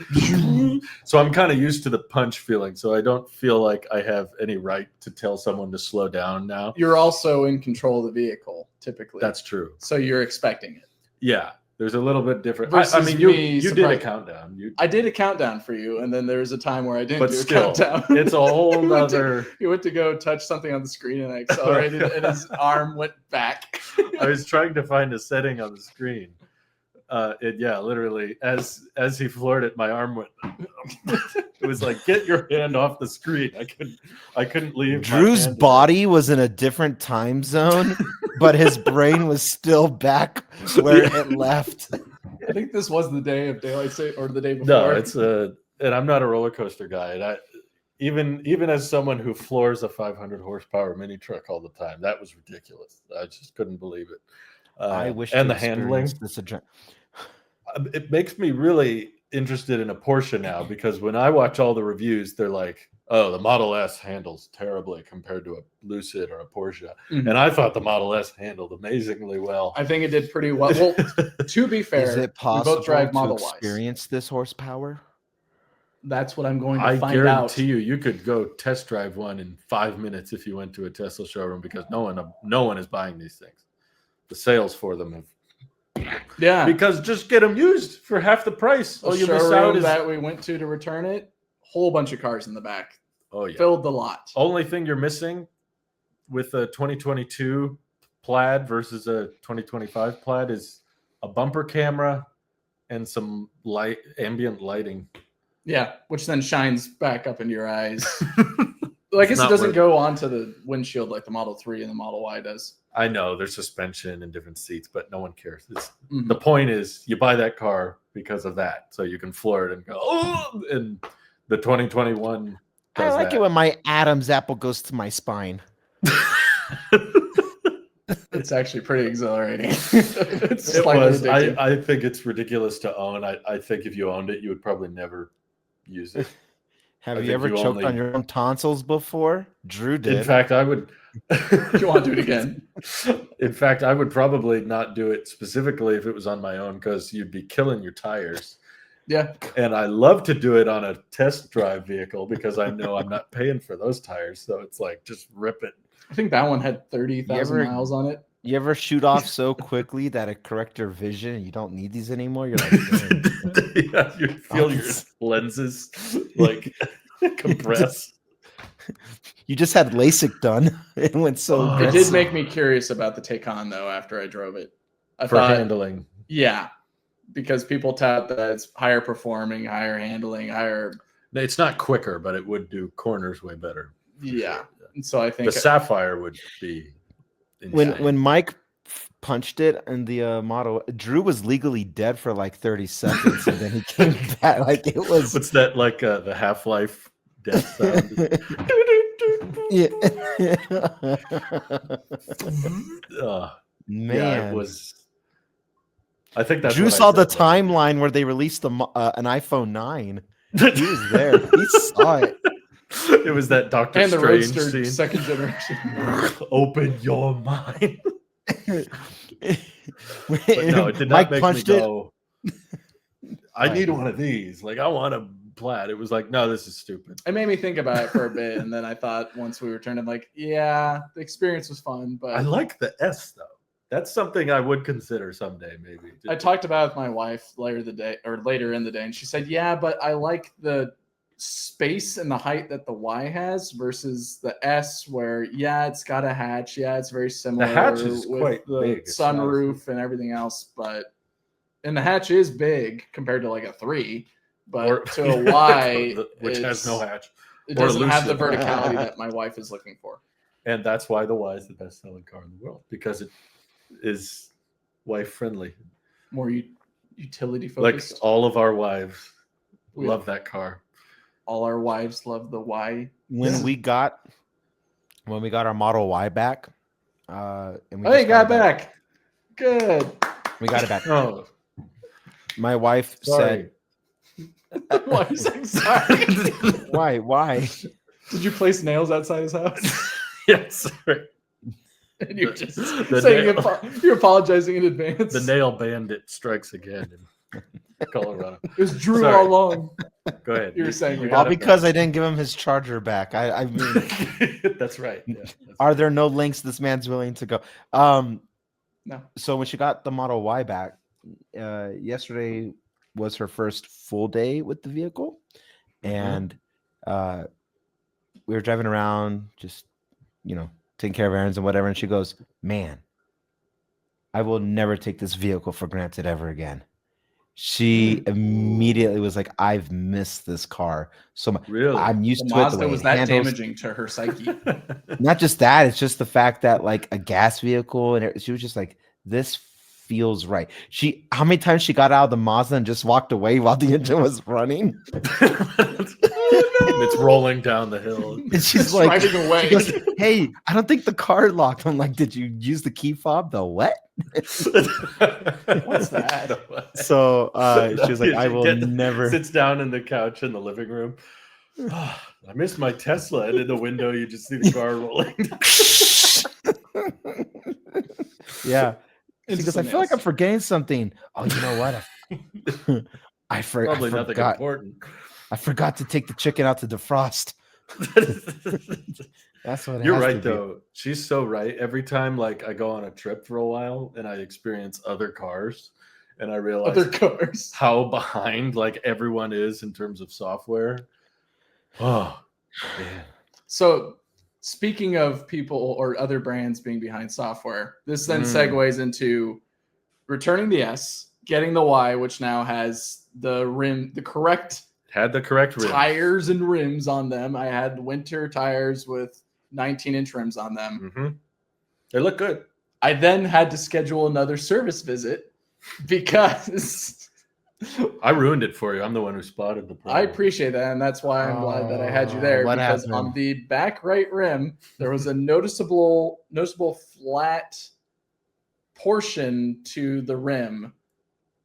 So I'm kind of used to the punch feeling. So I don't feel like I have any right to tell someone to slow down now. You're also in control of the vehicle, typically. That's true. So you're expecting it. Yeah. There's a little bit different. I mean, you did a countdown. I did a countdown for you, and then there was a time where I didn't do a countdown. It's a whole other. You went to go touch something on the screen, and I accelerated, and his arm went back. I was trying to find a setting on the screen. Literally, as he floored it, my arm went. It was like, get your hand off the screen. I couldn't leave. Drew's body was in a different time zone, but his brain was still back where it left. I think this was the day of daylight saving, or the day before. No, it's and I'm not a roller coaster guy. And even as someone who floors a 500 horsepower mini truck all the time, that was ridiculous. I just couldn't believe it. I wish. And the handling. It makes me really interested in a Porsche now, because when I watch all the reviews, they're like, oh, the Model S handles terribly compared to a Lucid or a Porsche. Mm-hmm. And I thought the Model S handled amazingly well. I think it did pretty well. Well, to be fair, is it possible we both drive Model to experience this horsepower? That's what I'm going to I find guarantee out. you could go test drive one in 5 minutes if you went to a Tesla showroom because no one is buying these things. The sales for them have because just get them used for half the price. All you miss out is that we went to return it. Whole bunch of cars in the back. Oh yeah, filled the lot. Only thing you're missing with a 2022 Plaid versus a 2025 Plaid is a bumper camera and some ambient lighting. Yeah, which then shines back up into your eyes. I guess it doesn't go onto the windshield like the Model 3 and the Model Y does. I know there's suspension and different seats, but no one cares. The point is you buy that car because of that. So you can floor it and go, oh, and the 2021 I like it when my Adam's apple goes to my spine. It's actually pretty exhilarating. I think it's ridiculous to own. I think if you owned it, you would probably never use it. Have you ever choked on your own tonsils before? Drew did. In fact, I would. You want to do it again? In fact, I would probably not do it specifically if it was on my own because you'd be killing your tires. Yeah. And I love to do it on a test drive vehicle because I know I'm not paying for those tires. So it's like, just rip it. I think that one had 30,000 miles on it. You ever shoot off so quickly that it corrects your vision and you don't need these anymore? You're like, yeah, you feel your lenses like compress. You just had LASIK done. It went so It did make me curious about the Taycan though after I drove it. I thought handling. Yeah. Because people tout that it's higher performing, higher handling, higher. It's not quicker, but it would do corners way better. Yeah. Sure. And so I think the Sapphire would be insane. When Mike punched it in the model, Drew was legally dead for like 30 seconds, and then he came back like it was. What's that like? The Half-Life death sound. Yeah. Man, yeah, it was. I think that's Drew saw the timeline where they released an iPhone 9. He was there. He saw it. It was that Doctor and Strange the Roadster scene. Second generation. Open your mind. But no, it did not make me go. I need one of these. Like, I want a Plaid. It was like, no, this is stupid. It made me think about it for a bit, and then I thought once we returned, I'm like, yeah, the experience was fun, but I like the S though. That's something I would consider someday, maybe. I talked about it with my wife later in the day, and she said, yeah, but I like the space and the height that the Y has versus the S, where it's got a hatch, it's very similar. The hatch is with quite the big, sunroof and everything else, and the hatch is big compared to like a 3, but to a Y, which has no hatch, it doesn't have the verticality that my wife is looking for. And that's why the Y is the best-selling car in the world, because it is wife friendly, more utility focused. Like all of our wives love that car. All our wives love the Y. When we got our Model Y back, and we got it back. Good. We got it back. Oh, my wife said. Why are you saying sorry? Why? Did you place nails outside his house? Yes. And you're just saying you're apologizing in advance. The nail bandit strikes again in Colorado. It was Drew all along. Go ahead. You were saying all because I didn't give him his charger back. I mean, that's right. Yeah, are there no links this man's willing to go? No. So when she got the Model Y back, yesterday was her first full day with the vehicle, and we were driving around, just taking care of errands and whatever. And she goes, man, I will never take this vehicle for granted ever again. She immediately was like, I've missed this car so much. Really? I'm used to Mazda it. The way was that damaging to her psyche. Not just that, it's just the fact that like a gas vehicle, and she was just like, this feels right. How many times she got out of the Mazda and just walked away while the engine was running? It's rolling down the hill. And she's like, driving away. She goes, hey, I don't think the car locked. I'm like, did you use the key fob? The what? What's that? So she was like, I will never. Sits down in the couch in the living room. Oh, I missed my Tesla. And in the window, you just see the car rolling. Yeah. She goes, I feel like I'm forgetting something. Oh, you know what? I forgot. Probably nothing important. I forgot to take the chicken out to defrost. That's what it You're has right to be. though. She's so right. Every time like I go on a trip for a while and I experience other cars and I realize Other cars. how behind like everyone is in terms of software. Oh, man. So speaking of people or other brands being behind software, this then segues into returning the S, getting the Y, which now has the correct rims. tires and rims on them. I had winter tires with 19-inch rims on them. Mm-hmm. They look good. I then had to schedule another service visit because I ruined it for you. I'm the one who spotted the problem. I appreciate that, and that's why I'm glad that I had you there. What Because happened? on the back right rim, there was a noticeable flat portion to the rim,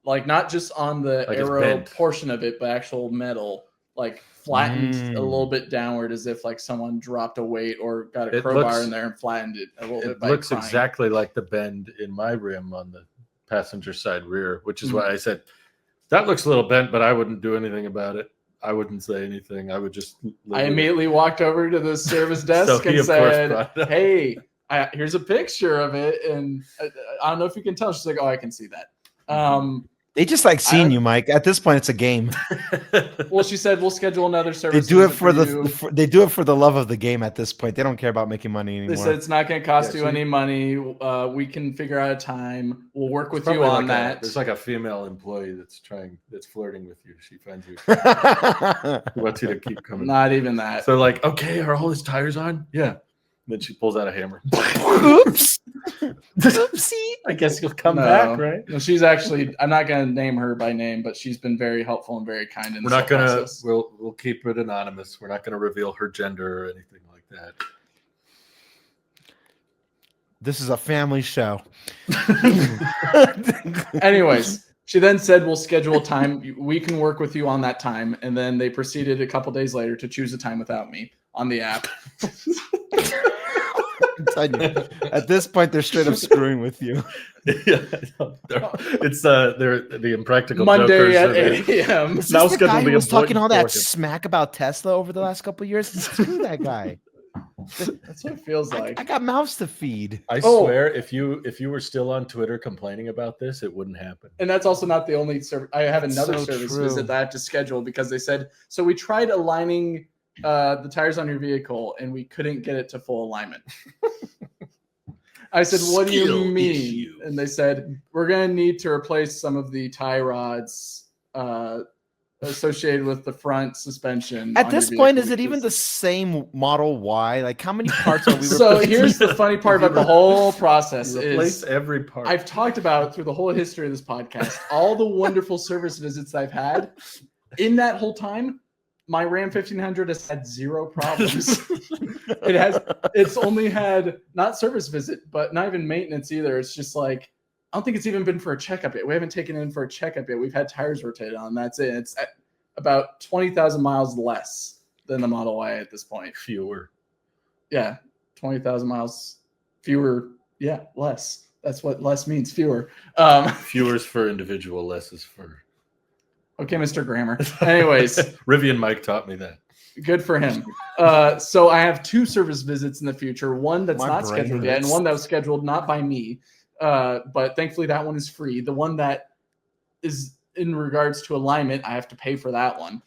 like not just on the Like it's arrow bent. portion of it, but actual metal, like flattened a little bit downward, as if like someone dropped a weight or got a crowbar in there and flattened it a little bit. It by looks crying. exactly like the bend in my rim on the passenger side rear, which is why I said that looks a little bent, but I wouldn't do anything about it. I wouldn't say anything. I would just. I immediately walked over to the service desk and said, "Hey, here's a picture of it," and I don't know if you can tell. She's like, "Oh, I can see that." They just like seeing you, Mike. At this point, it's a game. Well, she said we'll schedule another service. They do it for they do it for the love of the game. At this point, they don't care about making money anymore. They said it's not going to cost you any money. We can figure out a time. We'll work with you on that. There's like a female employee that's flirting with you. She finds you. She wants you to keep coming. Not even that. So like, okay, are all his tires on? Yeah. Then she pulls out a hammer. Oops. Oopsie. I guess you'll come back, right? No, she's actually. I'm not going to name her by name, but she's been very helpful and very kind. We're not gonna. We'll keep it anonymous. We're not gonna reveal her gender or anything like that. This is a family show. Anyways, she then said we'll schedule a time. We can work with you on that time, and then they proceeded a couple days later to choose a time without me on the app. At this point, they're straight up screwing with you. Yeah, it's they're the impractical Monday jokers at 8 a.m. Now the guy who was talking all that smack about Tesla over the last couple of years. Screw that guy. That's what it feels like. I got mouths to feed. I swear, if you were still on Twitter complaining about this, it wouldn't happen. And that's also not the only service. I have another service visit that I have to schedule because they said so. We tried aligning the tires on your vehicle and we couldn't get it to full alignment. I said, "What do you mean?" And they said, "We're going to need to replace some of the tie rods associated with the front suspension." At this point, is it even the same Model Y? Like, how many parts are we replacing? So here's the funny part about the whole process: replace every part. I've talked about through the whole history of this podcast all the wonderful service visits I've had. In that whole time, my Ram 1500 has had zero problems. It's only had not service visit, but not even maintenance either. It's just like, I don't think it's even been for a checkup yet. We haven't taken it in for a checkup yet. We've had tires rotated on. That's it. It's at about 20,000 miles less than the Model Y at this point. Fewer. Yeah. 20,000 miles fewer. Yeah. Less. That's what less means. Fewer. Fewer's for individual, less is for. Okay, Mr. Grammar. Anyways. Rivian Mike taught me that. Good for him. So I have two service visits in the future. One that's not scheduled yet, and one that was scheduled not by me. But thankfully that one is free. The one that is in regards to alignment, I have to pay for that one.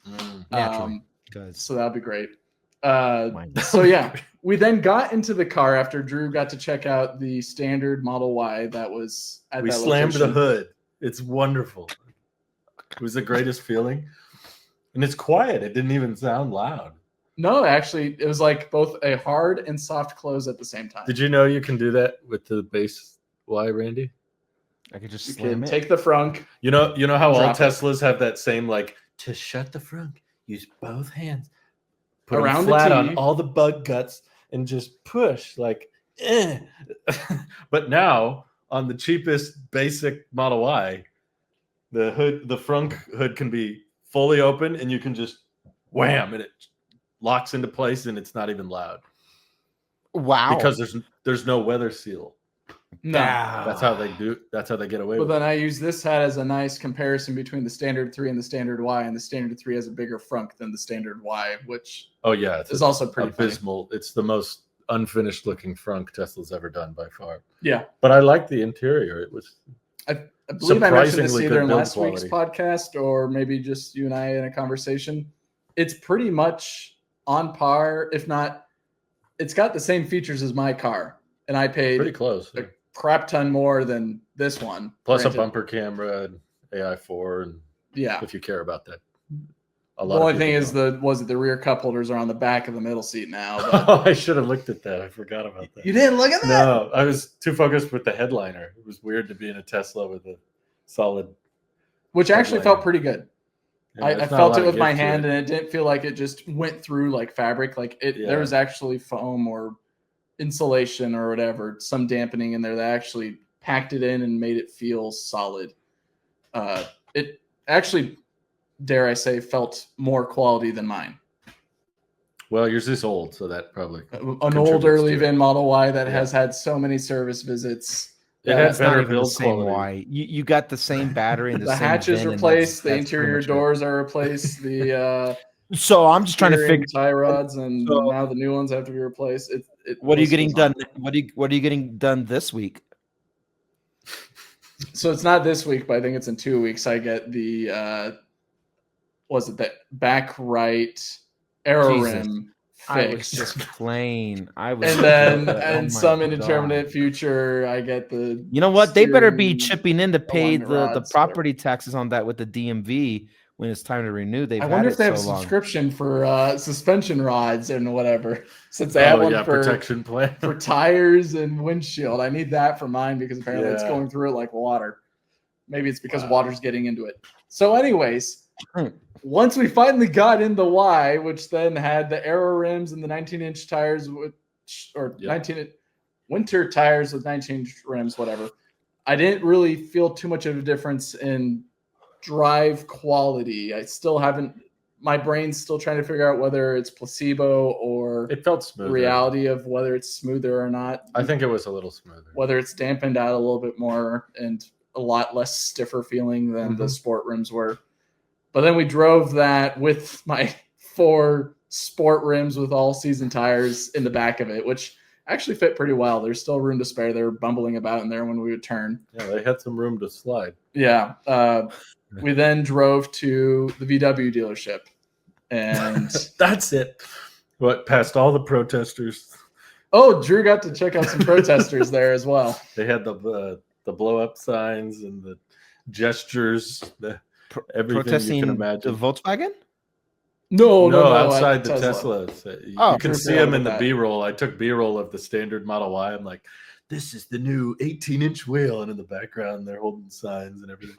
So that'll be great. So yeah, we then got into the car after Drew got to check out the standard Model Y that was at we that slammed location. the hood. It's wonderful. It was the greatest feeling. And it's quiet. It didn't even sound loud. No, actually, it was like both a hard and soft close at the same time. Did you know you can do that with the base Y, Randy? I could just take the frunk. You know how all Teslas it. have that same like to shut the frunk, use both hands, put around them flat the on all the bug guts, and just push like. Eh. But now on the cheapest basic Model Y, the frunk hood can be fully open, and you can just wham, and it locks into place, and it's not even loud. Wow! Because there's no weather seal. No. That's how they do. That's how they get away But with it. then I use this hat as a nice comparison between the standard 3 and the standard Y, and the standard 3 has a bigger frunk than the standard Y, which Oh yeah, is also pretty abysmal. It's the most unfinished looking frunk Tesla's ever done by far. Yeah, but I like the interior. It was I believe I mentioned this surprisingly either good in build last week's podcast or maybe just you and I in a conversation. It's pretty much on par, if not, it's got the same features as my car, and I paid pretty close. a crap ton more than this one. Plus granted. a bumper camera and AI4, and Yeah. if you care about that. The only thing is the rear cup holders are on the back of the middle seat now. But... Oh, I should have looked at that. I forgot about that. You didn't look at that? No, I was too focused with the headliner. It was weird to be in a Tesla with a solid. Which actually headliner. felt pretty good. Yeah, I felt it with my hand, and it didn't feel like it just went through like fabric. Like there was actually foam or insulation or whatever, some dampening in there that actually packed it in and made it feel solid. It actually, dare I say, felt more quality than mine. Well, yours is old, so that probably an old early VIN Model Y that has had so many service visits. It had better build build same quality. Y. You got the same battery and the same hatches VIN, replaced, and the interior doors are replaced, the so I'm just trying to figure tie rods, and now the new ones have to be replaced. What are you getting done? What are you getting done this week? So it's not this week, but I think it's in 2 weeks. I get the the back right arrow rim fixed. I was just plain. And then in some indeterminate future, I get the. You know what? They better be chipping in to pay the rods, property taxes on that with the DMV when it's time to renew. I wonder if they have a subscription for suspension rods and whatever, since they have one for protection plan for tires and windshield. I need that for mine because apparently it's going through it like water. Maybe it's because water's getting into it. So, anyways. Once we finally got in the Y, which then had the aero rims and the 19-inch tires, 19 winter tires with 19-inch rims, whatever. I didn't really feel too much of a difference in drive quality. I still haven't. My brain's still trying to figure out whether it's placebo or it felt smoother. Reality of whether it's smoother or not. I think it was a little smoother. Whether it's dampened out a little bit more and a lot less stiffer feeling than the sport rims were. But then we drove that with my 4 sport rims with all-season tires in the back of it, which actually fit pretty well. There's still room to spare. They were bumbling about in there when we would turn. Yeah, they had some room to slide. Yeah. We then drove to the VW dealership. And that's it. What, past all the protesters? Oh, Drew got to check out some protesters there as well. They had the blow-up signs and the gestures, everything protesting you can imagine. The Volkswagen? No, outside the Tesla. You can see them in the B-roll. I took B-roll of the standard Model Y. I'm like, this is the new 18-inch wheel, and in the background they're holding signs and everything.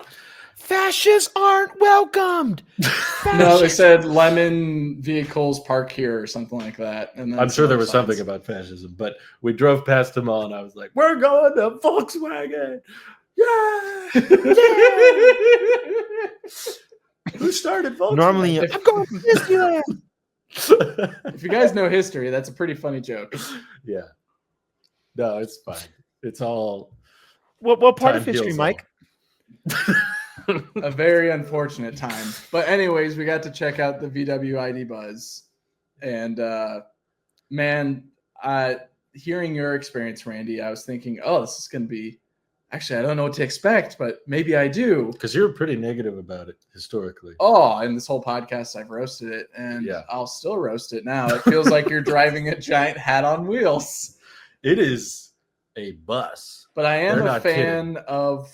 Fascists aren't welcomed. No, they said lemon vehicles park here or something like that. And then I'm sure there was something about fascism, but we drove past them all, and I was like, we're going to Volkswagen. Yeah! Who started Volkswagen? Normally, I'm going to Disneyland. If you guys know history, that's a pretty funny joke. Yeah. No, it's fine. It's all. What part of history, Mike? A very unfortunate time. But anyways, we got to check out the VW ID Buzz. And man, hearing your experience, Randy, I was thinking, oh, this is going to be. Actually, I don't know what to expect, but maybe I do. Because you're pretty negative about it historically. Oh, in this whole podcast, I've roasted it, and I'll still roast it now. It feels like you're driving a giant hat on wheels. It is a bus. But I am a fan of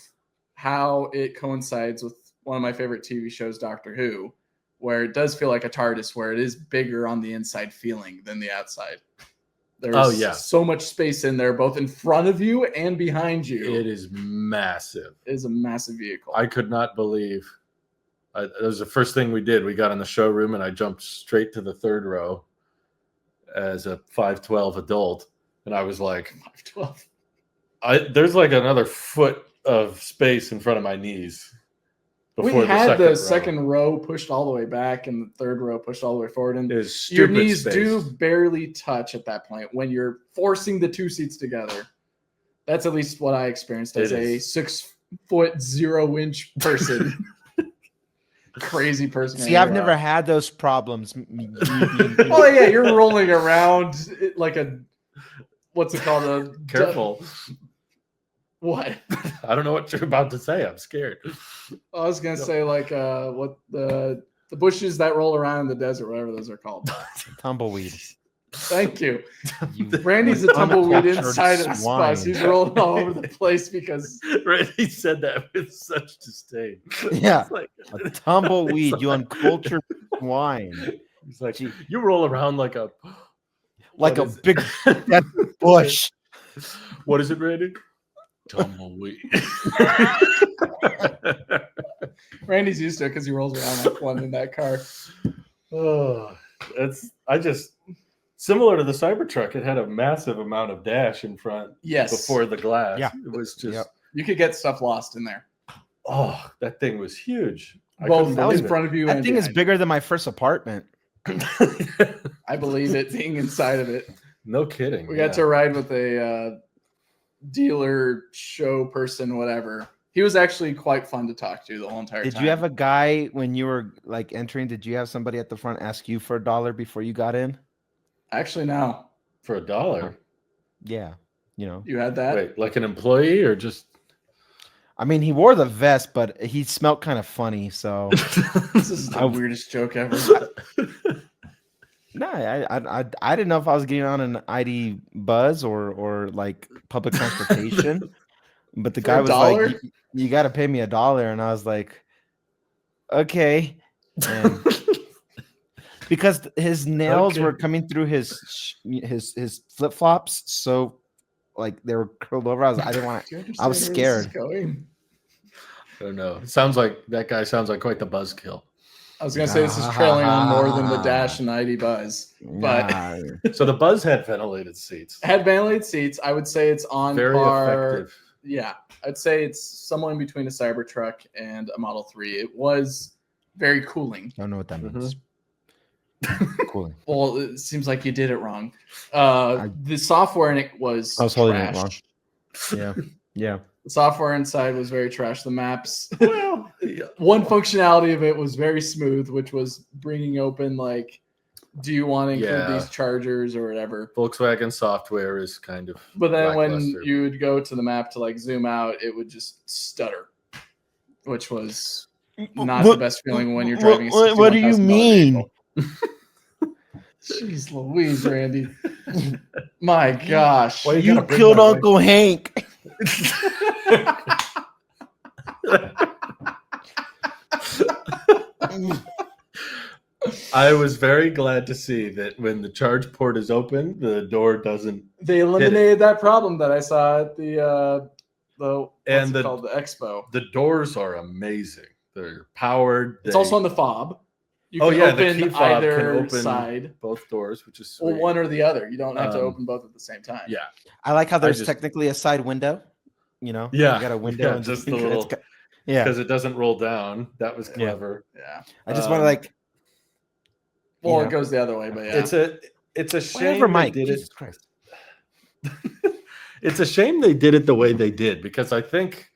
how it coincides with one of my favorite TV shows, Doctor Who, where it does feel like a TARDIS, where it is bigger on the inside feeling than the outside. There's so much space in there, both in front of you and behind you. It is massive. It is a massive vehicle. I could not believe. That was the first thing we did. We got in the showroom, and I jumped straight to the third row as a 5'12" adult. And I was like, 5'12". There's like another foot of space in front of my knees. We had the second row pushed all the way back and the third row pushed all the way forward. And your knees do barely touch at that point when you're forcing the 2 seats together. That's at least what I experienced as It a is. 6'0" person. Crazy person. See, I've never had those problems. Well, yeah, you're rolling around like a what's it called? Careful. What? I don't know what you're about to say. I'm scared. I was gonna say like what the bushes that roll around in the desert, whatever those are called. Tumbleweed. Thank you. You Randy's a tumbleweed uncultured inside of this swine. bus. He's rolling all over the place because Randy said that with such disdain. Yeah, It's like, a tumbleweed, it's you like- uncultured swine. He's like, Gee. you roll around like a Like what a is it? big bush. What is it, Randy? Tumbleweed. Randy's used to it because he rolls around like one in that car. Oh, similar to the Cybertruck. It had a massive amount of dash in front Yes. before the glass. Yeah. It was just Yep. You could get stuff lost in there. oh, that thing was huge. I Both couldn't in believe front of you That and thing is behind bigger than my first apartment. it. I believe it being inside of it. No kidding. We got to ride with a dealer show person, whatever. He was actually quite fun to talk to the whole entire Did time. you have a guy when you were like entering? Did you have somebody at the front ask you for $1 before you got in? Actually, no. for $1. Yeah, you know. You had that? Wait, like an employee or just I mean, he wore the vest, but he smelled kind of funny. So This is the weirdest joke ever. no, I didn't know if I was getting on an ID buzz or like public transportation. But the For guy was $1? like, "You got to pay me $1," and I was like, "Okay." And because his nails were Okay. coming through his flip flops, so like they were curled over. I didn't want Do you I was understand where this is scared. going? I don't know. Sounds like that guy sounds like quite the buzzkill. I was gonna say this is trailing on more than the dash and ID buzz, but Nah. So the Buzz had ventilated seats. had ventilated seats. I would say it's on Very par. effective. Yeah, I'd say it's somewhere in between a Cybertruck and a Model 3. It was very cooling. Don't know what that means. Cool. Well, it seems like you did it wrong. The software in it was I was holding it trash. wrong. Yeah, yeah. The software inside was very trash. The maps, Well, yeah. one functionality of it was very smooth, which was bringing open like, do you want to include Yeah. these chargers or whatever? Volkswagen software is kind of But then when lackluster. you would go to the map to like zoom out, it would just stutter, which was not the best feeling when you're driving. What do you mean? Jeez Louise, Randy. My gosh. Why You gotta bring killed my wife- Uncle Hank. I was very glad to see that when the charge port is open, the door doesn't. They eliminated that problem that I saw at the And called the expo. The doors are amazing. They're powered. It's they- also on the fob. You Oh, can yeah, the open key fob can either open side. both doors, which is sweet. Well, one or the other. You don't have to Um, open both at the same time. Yeah, I like how there's just- technically a side window. You know, Yeah, you got a window yeah, and just the it's little- yeah. because it doesn't roll down. That was clever. Yeah. I just want to like Well, Yeah. it goes the other way, but yeah. It's a shame whatever, they Mike. did Jesus it. Christ. It's a shame they did it the way they did because I think,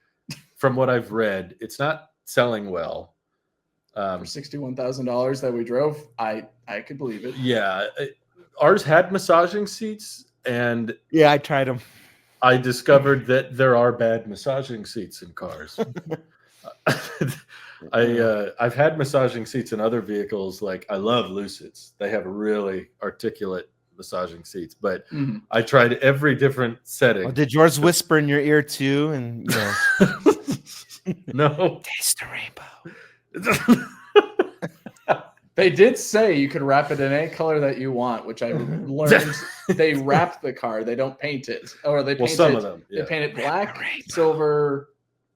from what I've read, it's not selling well. For $61,000 that we drove, I could believe it. Yeah, ours had massaging seats, and Yeah, I tried them. I discovered that there are bad massaging seats in cars. I've had massaging seats in other vehicles. Like I love Lucids; they have really articulate massaging seats. But Mhm. I tried every different setting. Oh, did yours whisper in your ear too? And you know, No. taste the rainbow. They did say you could wrap it in any color that you want, which I learned. They wrap the car; they don't paint it, or they Well, paint some it. of them. They Yeah. paint it black, silver,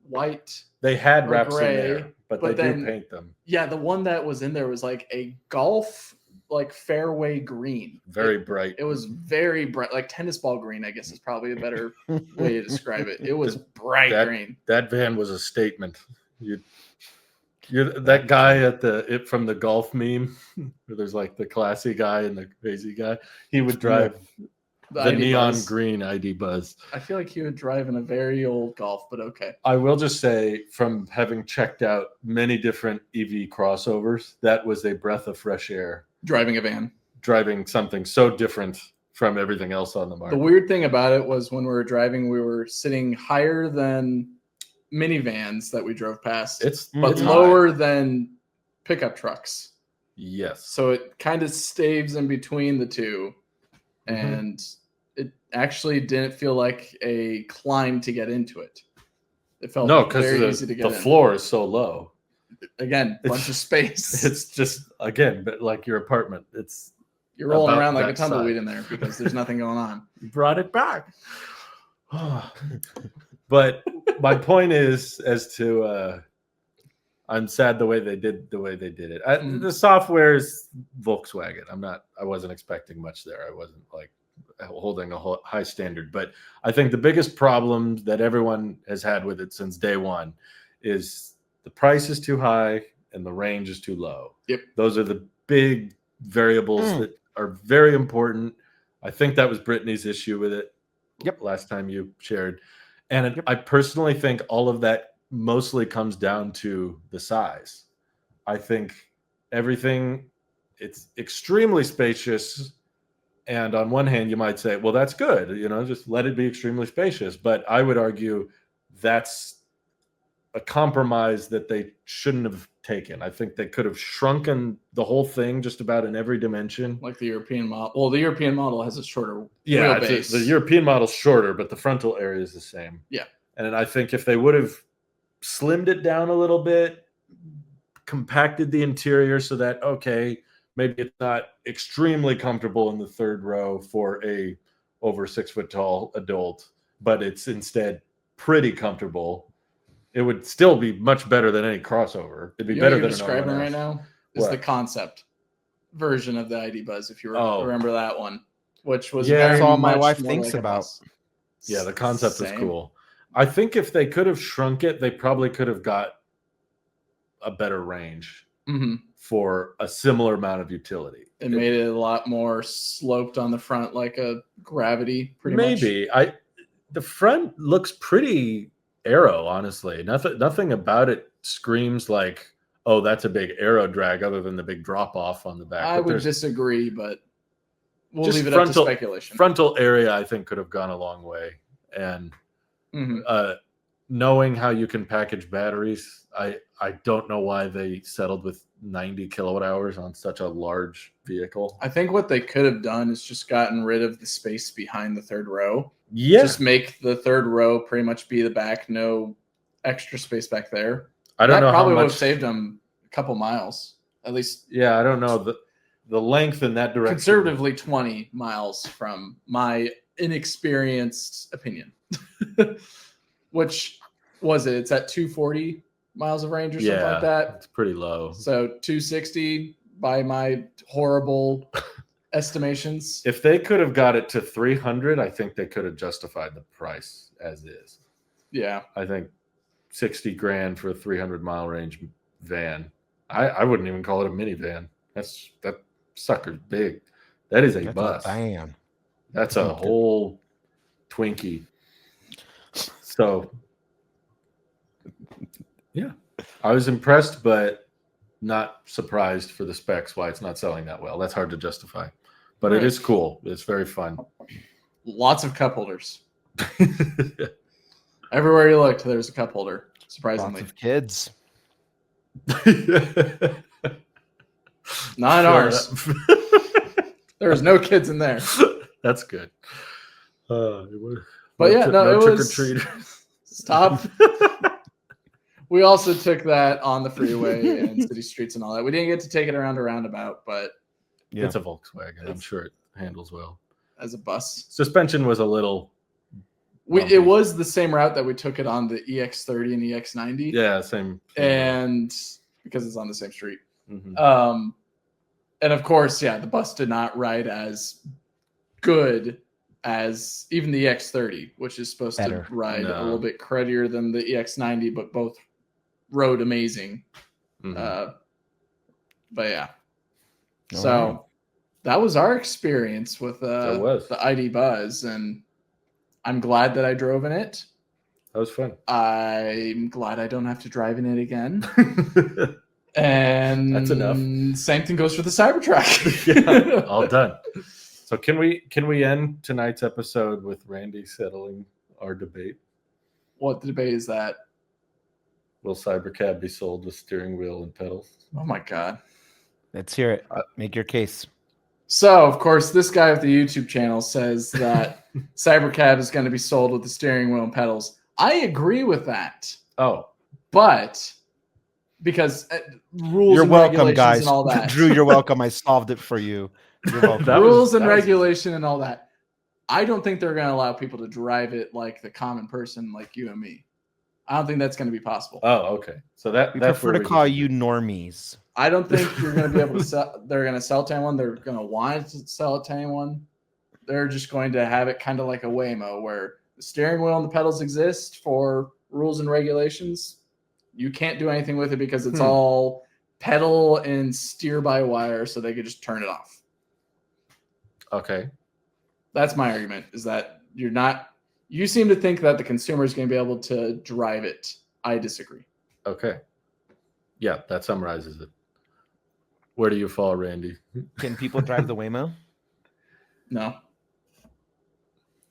white. They had or wraps gray, in there, but but they then- do paint them. Yeah, the one that was in there was like a golf, like fairway green. Very bright. It was very bright, like tennis ball green. I guess is probably a better way to describe it. It was bright That- green. That van was a statement. You're that guy at from the golf meme where there's like the classy guy and the crazy guy. He would drive The ID neon Buzz. green ID Buzz. I feel like he would drive in a very old Golf, but okay. I will just say, from having checked out many different EV crossovers, that was a breath of fresh air. Driving a van. Driving something so different from everything else on the market. The weird thing about it was when we were driving, we were sitting higher than minivans that we drove past, but it's lower high. than pickup trucks. Yes. So it kind of staves in between the two. And it actually didn't feel like a climb to get into it. It felt very easy to get in. The floor is so low. Again, bunch of space. It's just, again, but like your apartment. You're rolling around like a that tumbleweed size. in there because there's nothing going on. You brought it back. But my point is, as to I'm sad the way they did it. The software is Volkswagen. I wasn't expecting much there. I wasn't like holding a high standard. But I think the biggest problem that everyone has had with it since day one is the price is too high and the range is too low. Yep. Those are the big variables that are very important. I think that was Brittany's issue with it. Yep. Last time you shared. And I personally think all of that mostly comes down to the size. I think it's extremely spacious. And on one hand, you might say, well, that's good. Just let it be extremely spacious. But I would argue that's a compromise that they shouldn't have taken. I think they could have shrunken the whole thing just about in every dimension. Like the European model. Well, the European model has a shorter wheelbase. The European model's shorter, but the frontal area is the same. Yeah. And I think if they would have slimmed it down a little bit, compacted the interior so that, okay, maybe it's not extremely comfortable in the third row for a over 6 foot tall adult, but it's instead pretty comfortable. It would still be much better than any crossover. It'd be better than describing right now is the concept version of the ID Buzz. If you remember that one, which was that's all my wife thinks about. Yeah, the concept is cool. I think if they could have shrunk it, they probably could have got a better range for a similar amount of utility. It made it a lot more sloped on the front, like a Gravity. Maybe the front looks pretty aero, honestly. Nothing about it screams like, oh, that's a big aero drag, other than the big drop off on the back. I would disagree, but we'll leave it up to speculation. Frontal area, I think, could have gone a long way, and knowing how you can package batteries, I don't know why they settled with 90 kilowatt hours on such a large vehicle. I think what they could have done is just gotten rid of the space behind the third row. Yeah. Just make the third row pretty much be the back, no extra space back there. I don't know how probably much would have saved them a couple miles, at least. Yeah, I don't know the length in that direction. Conservatively 20 miles from my inexperienced opinion. Which was it? It's at 240 miles of range or something like that. It's pretty low. So 260 by my horrible estimations. If they could have got it to 300, I think they could have justified the price as is. Yeah. I think 60 grand for a 300-mile range van. I wouldn't even call it a minivan. That sucker's big. That is a bus. Damn. That's a whole Twinkie. So, yeah, I was impressed, but not surprised for the specs why it's not selling that well. That's hard to justify, but it is cool. It's very fun. Lots of cup holders. Everywhere you looked, there's a cup holder. Surprisingly, lots of kids. Not ours. There was no kids in there. That's good. But yeah, no, it was trick or treaters. Stop. We also took that on the freeway and city streets and all that. We didn't get to take it around a roundabout, but it's a Volkswagen. I'm sure it handles well as a bus. Suspension was a little. It was the same route that we took it on the EX30 and EX90. Yeah, same. And because it's on the same street. Mm-hmm. And of course, the bus did not ride as good as even the EX30, which is supposed to ride a little bit cruddier than the EX90, but both rode amazing. Mm-hmm. But yeah. So that was our experience with was. the ID Buzz, and I'm glad that I drove in it. That was fun. I'm glad I don't have to drive in it again. And That's enough. Same thing goes for the Cybertruck. Yeah, all done. So can we end tonight's episode with Randy settling our debate? What debate is that? Will Cybercab be sold with steering wheel and pedals? Oh my God. Let's hear it. Make your case. So, of course, this guy with the YouTube channel says that Cybercab is going to be sold with the steering wheel and pedals. I agree with that. Oh, but because rules You're and welcome, regulations guys. and all that. Drew, you're welcome. I solved it for you. You're welcome. Rules and regulation and all that. I don't think they're going to allow people to drive it like the common person like you and me. I don't think that's going to be possible. Oh, okay. So that's prefer to call you normies. I don't think you're going to be able to sell. They're going to sell to anyone. They're going to want to sell it to anyone. They're just going to have it kind of like a Waymo, where the steering wheel and the pedals exist for rules and regulations. You can't do anything with it because it's all pedal and steer by wire, so they could just turn it off. Okay. That's my argument, is that you're not. You seem to think that the consumer is going to be able to drive it. I disagree. Okay. Yeah, that summarizes it. Where do you fall, Randy? Can people drive the Waymo? No.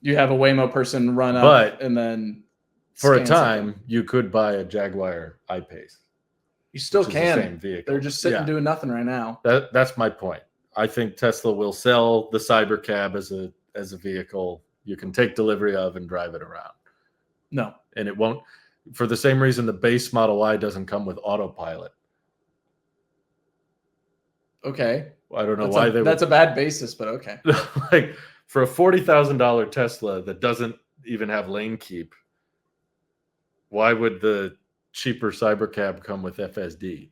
You have a Waymo person run up But and then for a scan time, something. you could buy a Jaguar I-Pace. You still which is the can. same vehicle. They're just sitting Yeah. doing nothing right now. That's my point. I think Tesla will sell the Cybercab as a vehicle you can take delivery of and drive it around. No. And it won't, for the same reason the base Model Y doesn't come with autopilot. Okay. I don't know That's why that's a bad basis, but okay. like for a $40,000 Tesla that doesn't even have lane keep, why would the cheaper Cybercab come with FSD?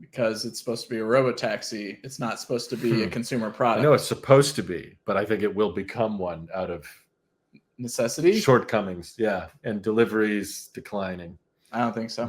Because it's supposed to be a robotaxi. It's not supposed to be a consumer product. I know it's supposed to be, but I think it will become one out of necessity. Shortcomings, yeah, and deliveries declining. I don't think so.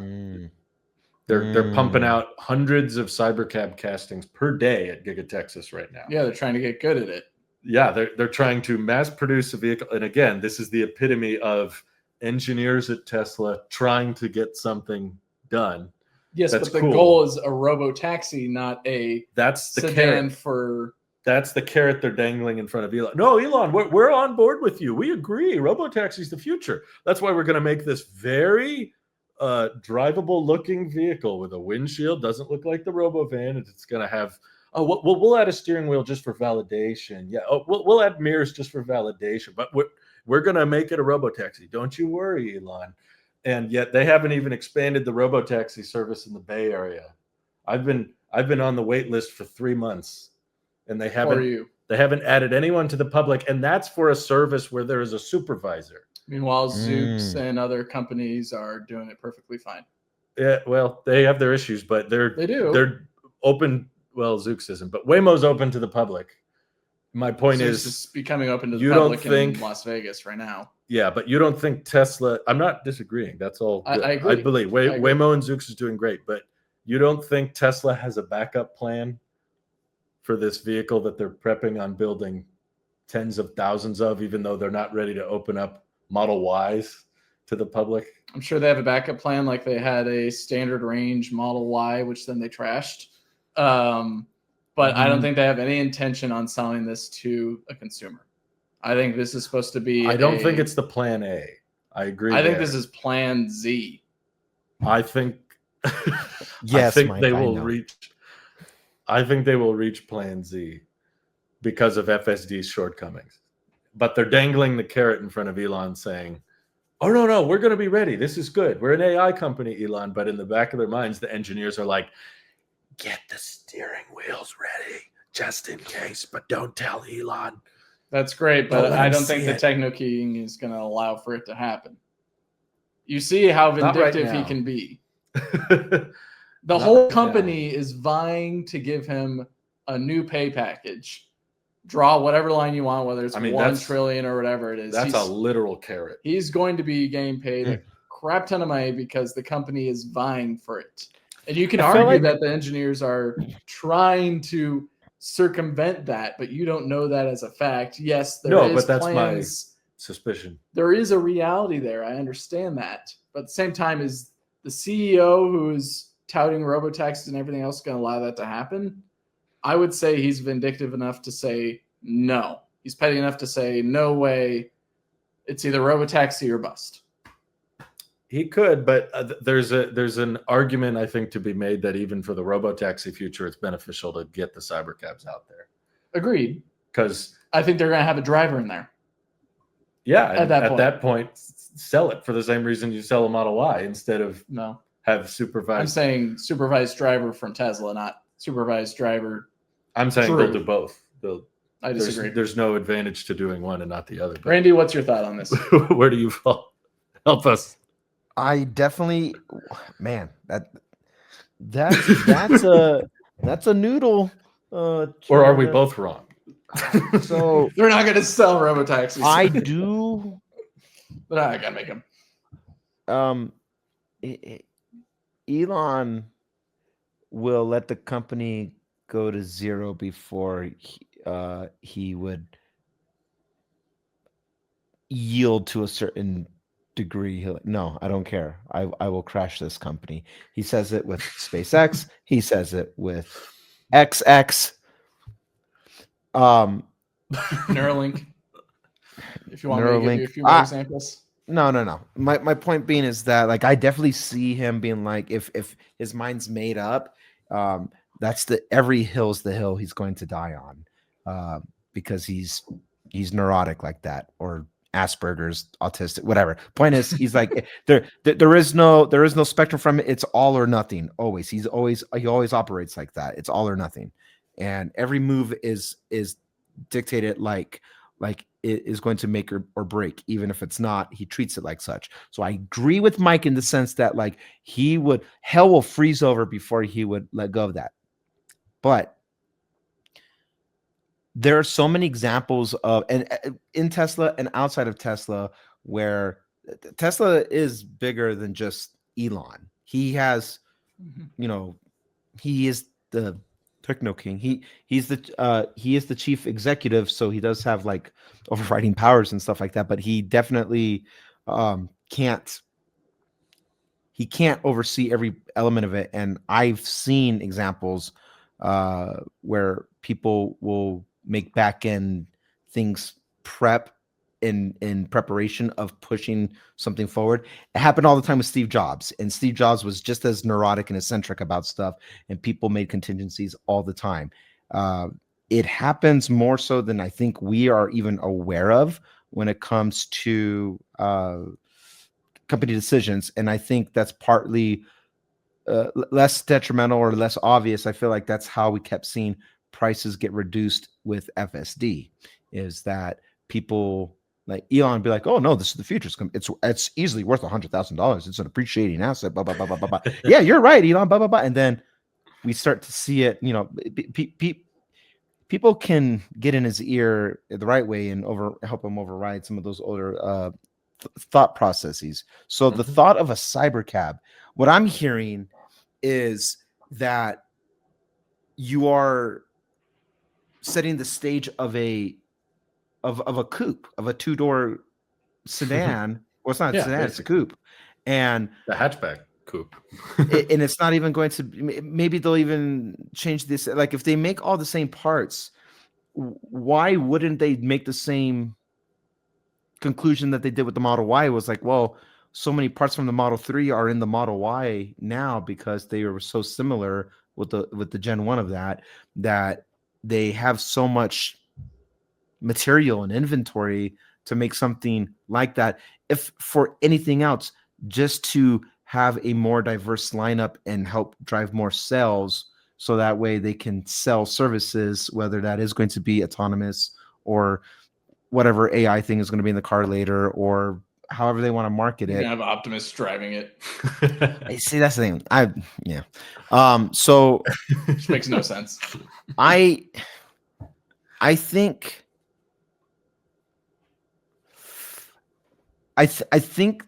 They're pumping out hundreds of Cybercab castings per day at Giga Texas right now. Yeah, they're trying to get good at it. Yeah, they're trying to mass produce a vehicle, and again, this is the epitome of engineers at Tesla trying to get something done. Yes, That's but the cool. goal is a robo-taxi, not a That's the sedan carrot. for. That's the carrot they're dangling in front of Elon. No, Elon, we're on board with you. We agree. Robotaxi's the future. That's why we're going to make this very drivable looking vehicle with a windshield. Doesn't look like the RoboVan. It's going to have. Oh, we'll add a steering wheel just for validation. Yeah. Oh, we'll add mirrors just for validation. But we're going to make it a robotaxi. Don't you worry, Elon. And yet they haven't even expanded the robotaxi service in the Bay Area. I've been on the wait list for 3 months, and they haven't added anyone to the public, and that's for a service where there is a supervisor. Meanwhile, Zoox and other companies are doing it perfectly fine. Yeah, well, they have their issues, but They do. They're open. Well, Zoox isn't, but Waymo's open to the public. My point Zoox is becoming open to the you don't public think- in Las Vegas right now. yeah, but you don't think Tesla. I'm not disagreeing. That's all. Good. I agree. I believe I agree. Waymo and Zoox is doing great, but you don't think Tesla has a backup plan for this vehicle that they're prepping on building tens of thousands of, even though they're not ready to open up Model Ys to the public? I'm sure they have a backup plan, like they had a standard range Model Y, which then they trashed. But I don't think they have any intention on selling this to a consumer. I think this is supposed to be. I don't think it's the plan A. I agree. I think this is Plan Z. I think. Yes, I think Mike, they I will know. reach. I think they will reach Plan Z because of FSD's shortcomings. But they're dangling the carrot in front of Elon, saying, "Oh no, we're going to be ready. This is good. We're an AI company, Elon." But in the back of their minds, the engineers are like, "Get the steering wheels ready, just in case, but don't tell Elon." That's great, but Don't let I him don't think see the it. techno keying is going to allow for it to happen. You see how Not right vindictive he now. can be. The The whole company is vying to give him a new pay package. Draw whatever line you want, whether it's I mean, 1 that's- trillion or whatever it is. That's a literal carrot. He's going to be getting paid a crap ton of money because the company is vying for it. And you can I feel argue like- that the engineers are trying to circumvent that, but you don't know that as a fact. Yes, there No, is but that's plans. Suspicion. There is a reality there. I understand that. But at the same time, is the CEO who's touting robotaxis and everything else going to allow that to happen? I would say he's vindictive enough to say no. He's petty enough to say, no way. It's either robotaxi or bust. He could, but there's an argument I think to be made that even for the robotaxi future, it's beneficial to get the cybercabs out there. Agreed. Because I think they're going to have a driver in there. yeah, At that point, sell it for the same reason you sell a Model Y instead of No. have supervised. I'm saying supervised driver from Tesla, not supervised driver. I'm saying True. they'll do both. I disagree. There's no advantage to doing one and not the other. But Randy, what's your thought on this? where do you fall? Help us. I definitely, man, that's a noodle. Or are we both wrong? So They're not going to sell robotaxis. I do. But I got to make them. Elon will let the company go to zero before he would yield to a certain degree. No, I don't care. I will crash this company. He says it with SpaceX. He says it with XX. Neuralink. If you want Neuralink. me to give you a few more examples. No. My point being is that like I definitely see him being like if his mind's made up, that's every hill's the hill he's going to die on, because he's neurotic like that, or Asperger's, autistic, whatever. Point is, he's like there is no spectrum from it. It's all or nothing. Always, he always operates like that. It's all or nothing, and every move is dictated like it is going to make or break. Even if it's not, he treats it like such. So I agree with Mike in the sense that like hell will freeze over before he would let go of that. But there are so many examples of, and in Tesla and outside of Tesla, where Tesla is bigger than just Elon. He has, he is the techno king. He is the chief executive, so he does have like overriding powers and stuff like that. But he definitely can't oversee every element of it. And I've seen examples where people will make back end things in preparation of pushing something forward. It happened all the time with Steve Jobs, and Steve Jobs was just as neurotic and eccentric about stuff, and people made contingencies all the time. It happens more so than I think we are even aware of when it comes to company decisions, and I think that's partly less detrimental or less obvious. I feel like that's how we kept seeing prices get reduced with FSD, is that people like Elon be like, oh no, this is the future. It's easily worth $100,000. It's an appreciating asset. Blah, blah, blah, blah, blah, blah. Yeah, you're right, Elon. Blah, blah, blah. And then we start to see it. People can get in his ear the right way and help him override some of those older thought processes. So the thought of a cybercab, what I'm hearing is that you are setting the stage of a coupe, of a two-door sedan. Well, it's not a sedan, it's a coupe. And the hatchback coupe. And it's not even going to, maybe they'll even change this. Like if they make all the same parts, why wouldn't they make the same conclusion that they did with the Model Y? It was like, well, so many parts from the Model 3 are in the Model Y now because they were so similar with the Gen 1 of that they have so much material and inventory to make something like that. If for anything else, just to have a more diverse lineup and help drive more sales, so that way they can sell services, whether that is going to be autonomous or whatever AI thing is going to be in the car later, or however they want to market it. You have Optimus driving it. See, that's the thing. So which makes no sense. I think I think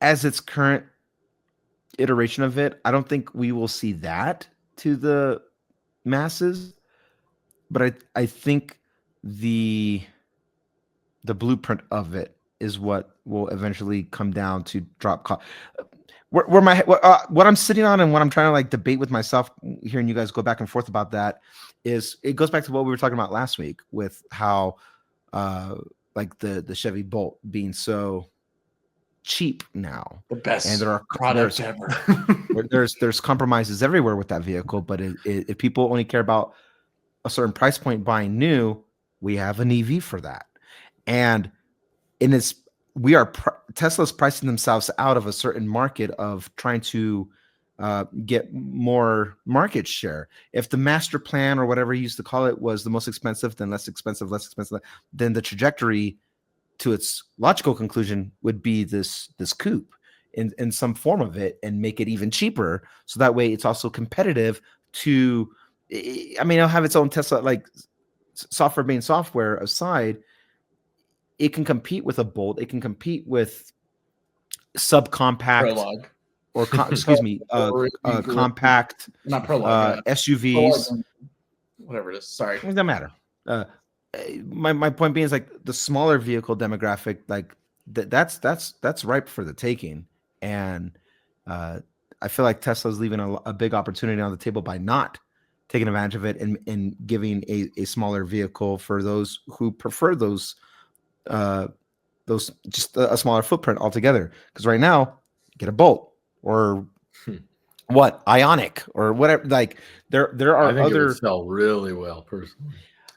as its current iteration of it. I don't think we will see that to the masses, but I think the blueprint of it is what will eventually come down to drop cost. What I'm sitting on and what I'm trying to like debate with myself, hearing you guys go back and forth about that, is it goes back to what we were talking about last week with how like the Chevy Bolt being so cheap now, The best and there are product ever. there's compromises everywhere with that vehicle. But if people only care about a certain price point buying new, we have an EV for that, and in its Tesla's pricing themselves out of a certain market of trying to get more market share. If the master plan or whatever he used to call it was the most expensive, then less expensive, then the trajectory to its logical conclusion would be this coupe in some form of it, and make it even cheaper. So that way it's also competitive to, I mean, it'll have its own Tesla, like software being software aside, it can compete with a Bolt. It can compete with subcompact Prologue. or compact Not Prologue. SUVs. Prologue, whatever it is. Sorry. It doesn't matter. My point being is like the smaller vehicle demographic, like that's ripe for the taking, and I feel like Tesla's leaving a big opportunity on the table by not taking advantage of it and giving a smaller vehicle for those who prefer those just a smaller footprint altogether. Because right now, get a Bolt or what Ionic or whatever. Like there are I think other it would sell really well personally.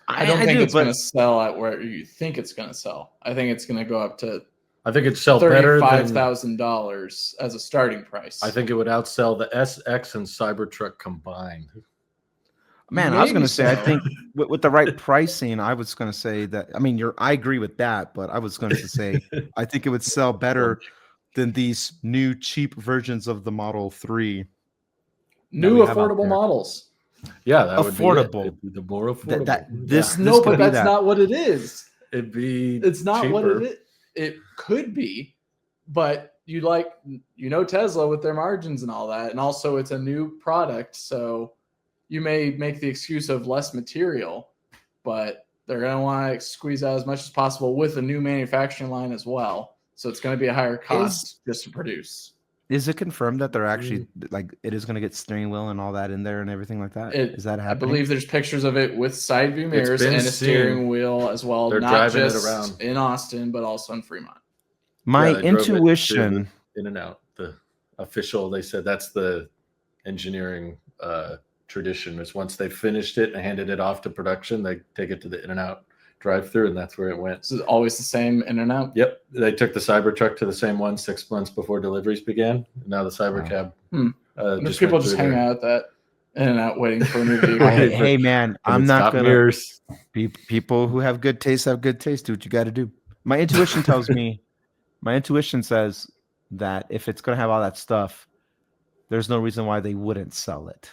I don't think it's going to sell at where you think it's going to sell. I think it's going to go up to. I think it'd sell better than $35,000 as a starting price. I think it would outsell the SX and Cybertruck combined. Man, I was going to say, I think with the right pricing, I was going to say that. I mean, I agree with that, but I was going to say I think it would sell better than these new cheap versions of the Model 3. New affordable models. Yeah, that affordable. Would be the more affordable. This but that's not what it is. It's not cheaper. what it is. It could be, but Tesla with their margins and all that, and also it's a new product, so you may make the excuse of less material, but they're going to want to squeeze out as much as possible with a new manufacturing line as well. So it's going to be a higher cost just to produce. Is it confirmed that they're actually like it is going to get steering wheel and all that in there and everything like that? Is that happening? I believe there's pictures of it with side view mirrors and a steering wheel as well. They're not driving just it around in Austin, but also in Fremont. My intuition, in and out, the official, they said that's the engineering tradition is once they finished it and handed it off to production, they take it to the in and out drive-through, and that's where it went. So it's always the same in and out? Yep. They took the Cybertruck to the same one 6 months before deliveries began. And now the Cybercab. Just people just hang out at that in and out waiting for a new vehicle. Hey man, I'm not gonna mirrors. People who have good taste have good taste. Do what you got to do. My intuition tells me, my intuition says that if it's gonna have all that stuff, there's no reason why they wouldn't sell it.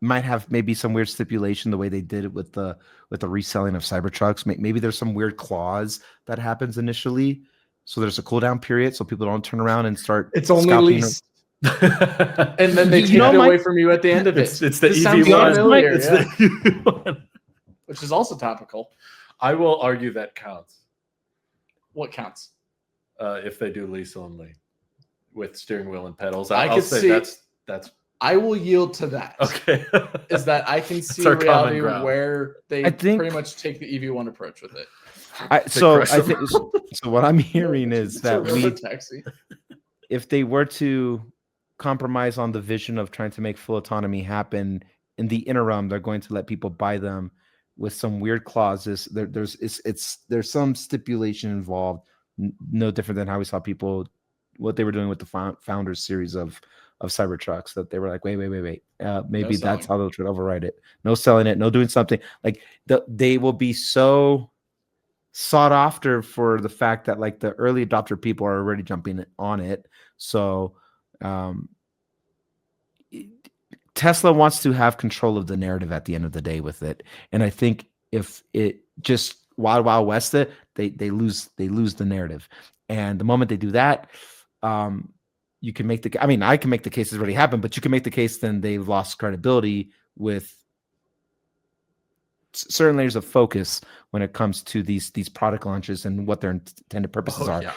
Might have maybe some weird stipulation the way they did it with the reselling of Cybertrucks. Maybe there's some weird clause that happens initially, so there's a cool down period, so people don't turn around and start. It's only leased, and then they take it away from you at the end of it. It's the EV1. It's the EV1, which is also topical. I will argue that counts. What counts? If they do lease only with steering wheel and pedals, I I'll could say see that's. I will yield to that. Okay. Is that I can see a reality where they pretty much take the EV1 approach with it. So what I'm hearing is that if they were to compromise on the vision of trying to make full autonomy happen in the interim, they're going to let people buy them with some weird clauses. There's some stipulation involved, no different than how we saw people what they were doing with the Founders series of Cybertrucks, that they were like, wait. Maybe that's how they'll try to override it. No selling it, no doing something. Like they will be so sought after for the fact that like the early adopter people are already jumping on it. So Tesla wants to have control of the narrative at the end of the day with it. And I think if it just wild west it, they lose the narrative. And the moment they do that, you can make the. I mean, I can make the case it's already happened, but you can make the case then they've lost credibility with certain layers of focus when it comes to these product launches and what their intended purposes are. Yeah.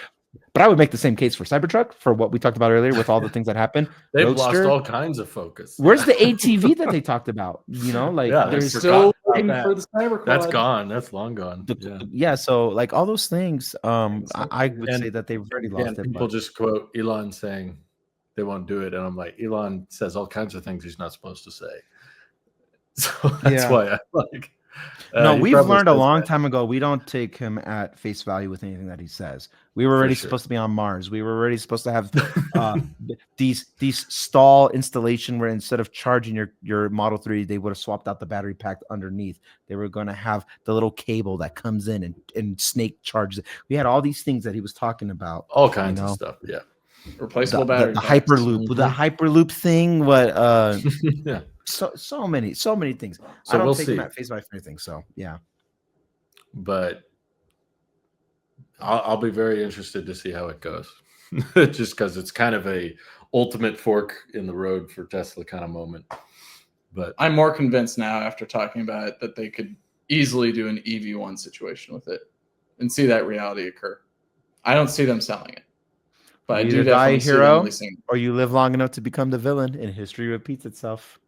But I would make the same case for Cybertruck for what we talked about earlier with all the things that happened. They've Roadster, lost all kinds of focus. Where's the ATV that they talked about? You know, like Yeah, there's Still waiting for the cyber That's quad. gone. That's long gone. yeah. So like all those things, I would say that they've already lost it. People just quote Elon saying they won't do it, and I'm like, Elon says all kinds of things he's not supposed to say. So that's why I like. No, we've learned a long time ago. We don't take him at face value with anything that he says. We were already supposed to be on Mars. We were already supposed to have these stall installation where instead of charging your Model 3, they would have swapped out the battery pack underneath. They were going to have the little cable that comes in and snake charges it. We had all these things that he was talking about. All kinds of stuff. Yeah. Replaceable battery. The Hyperloop, the Hyperloop thing. What? Yeah. So many things. So I don't we'll take see. him at face value for anything. So yeah. But I'll be very interested to see how it goes. Just because it's kind of a ultimate fork in the road for Tesla kind of moment. But I'm more convinced now after talking about it that they could easily do an EV1 situation with it and see that reality occur. I don't see them selling it. But I do definitely see them releasing it. Or you live long enough to become the villain and history repeats itself.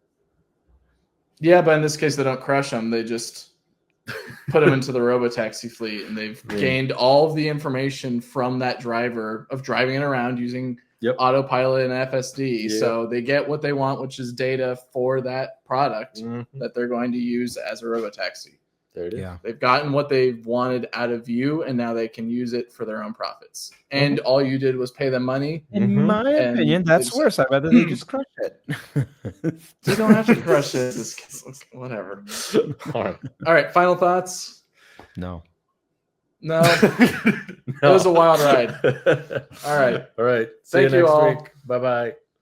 Yeah, but in this case, they don't crush them. They just put them into the robotaxi fleet, and they've gained all of the information from that driver of driving it around using autopilot and FSD. Yep. So they get what they want, which is data for that product that they're going to use as a robotaxi. There it is. Yeah. They've gotten what they wanted out of you, and now they can use it for their own profits. And all you did was pay them money. In my opinion, that's worse. I'd rather they just crush it. You don't have to crush it. Whatever. All right. Final thoughts? No. It was a wild ride. All right. All right. Thank you all. Bye-bye.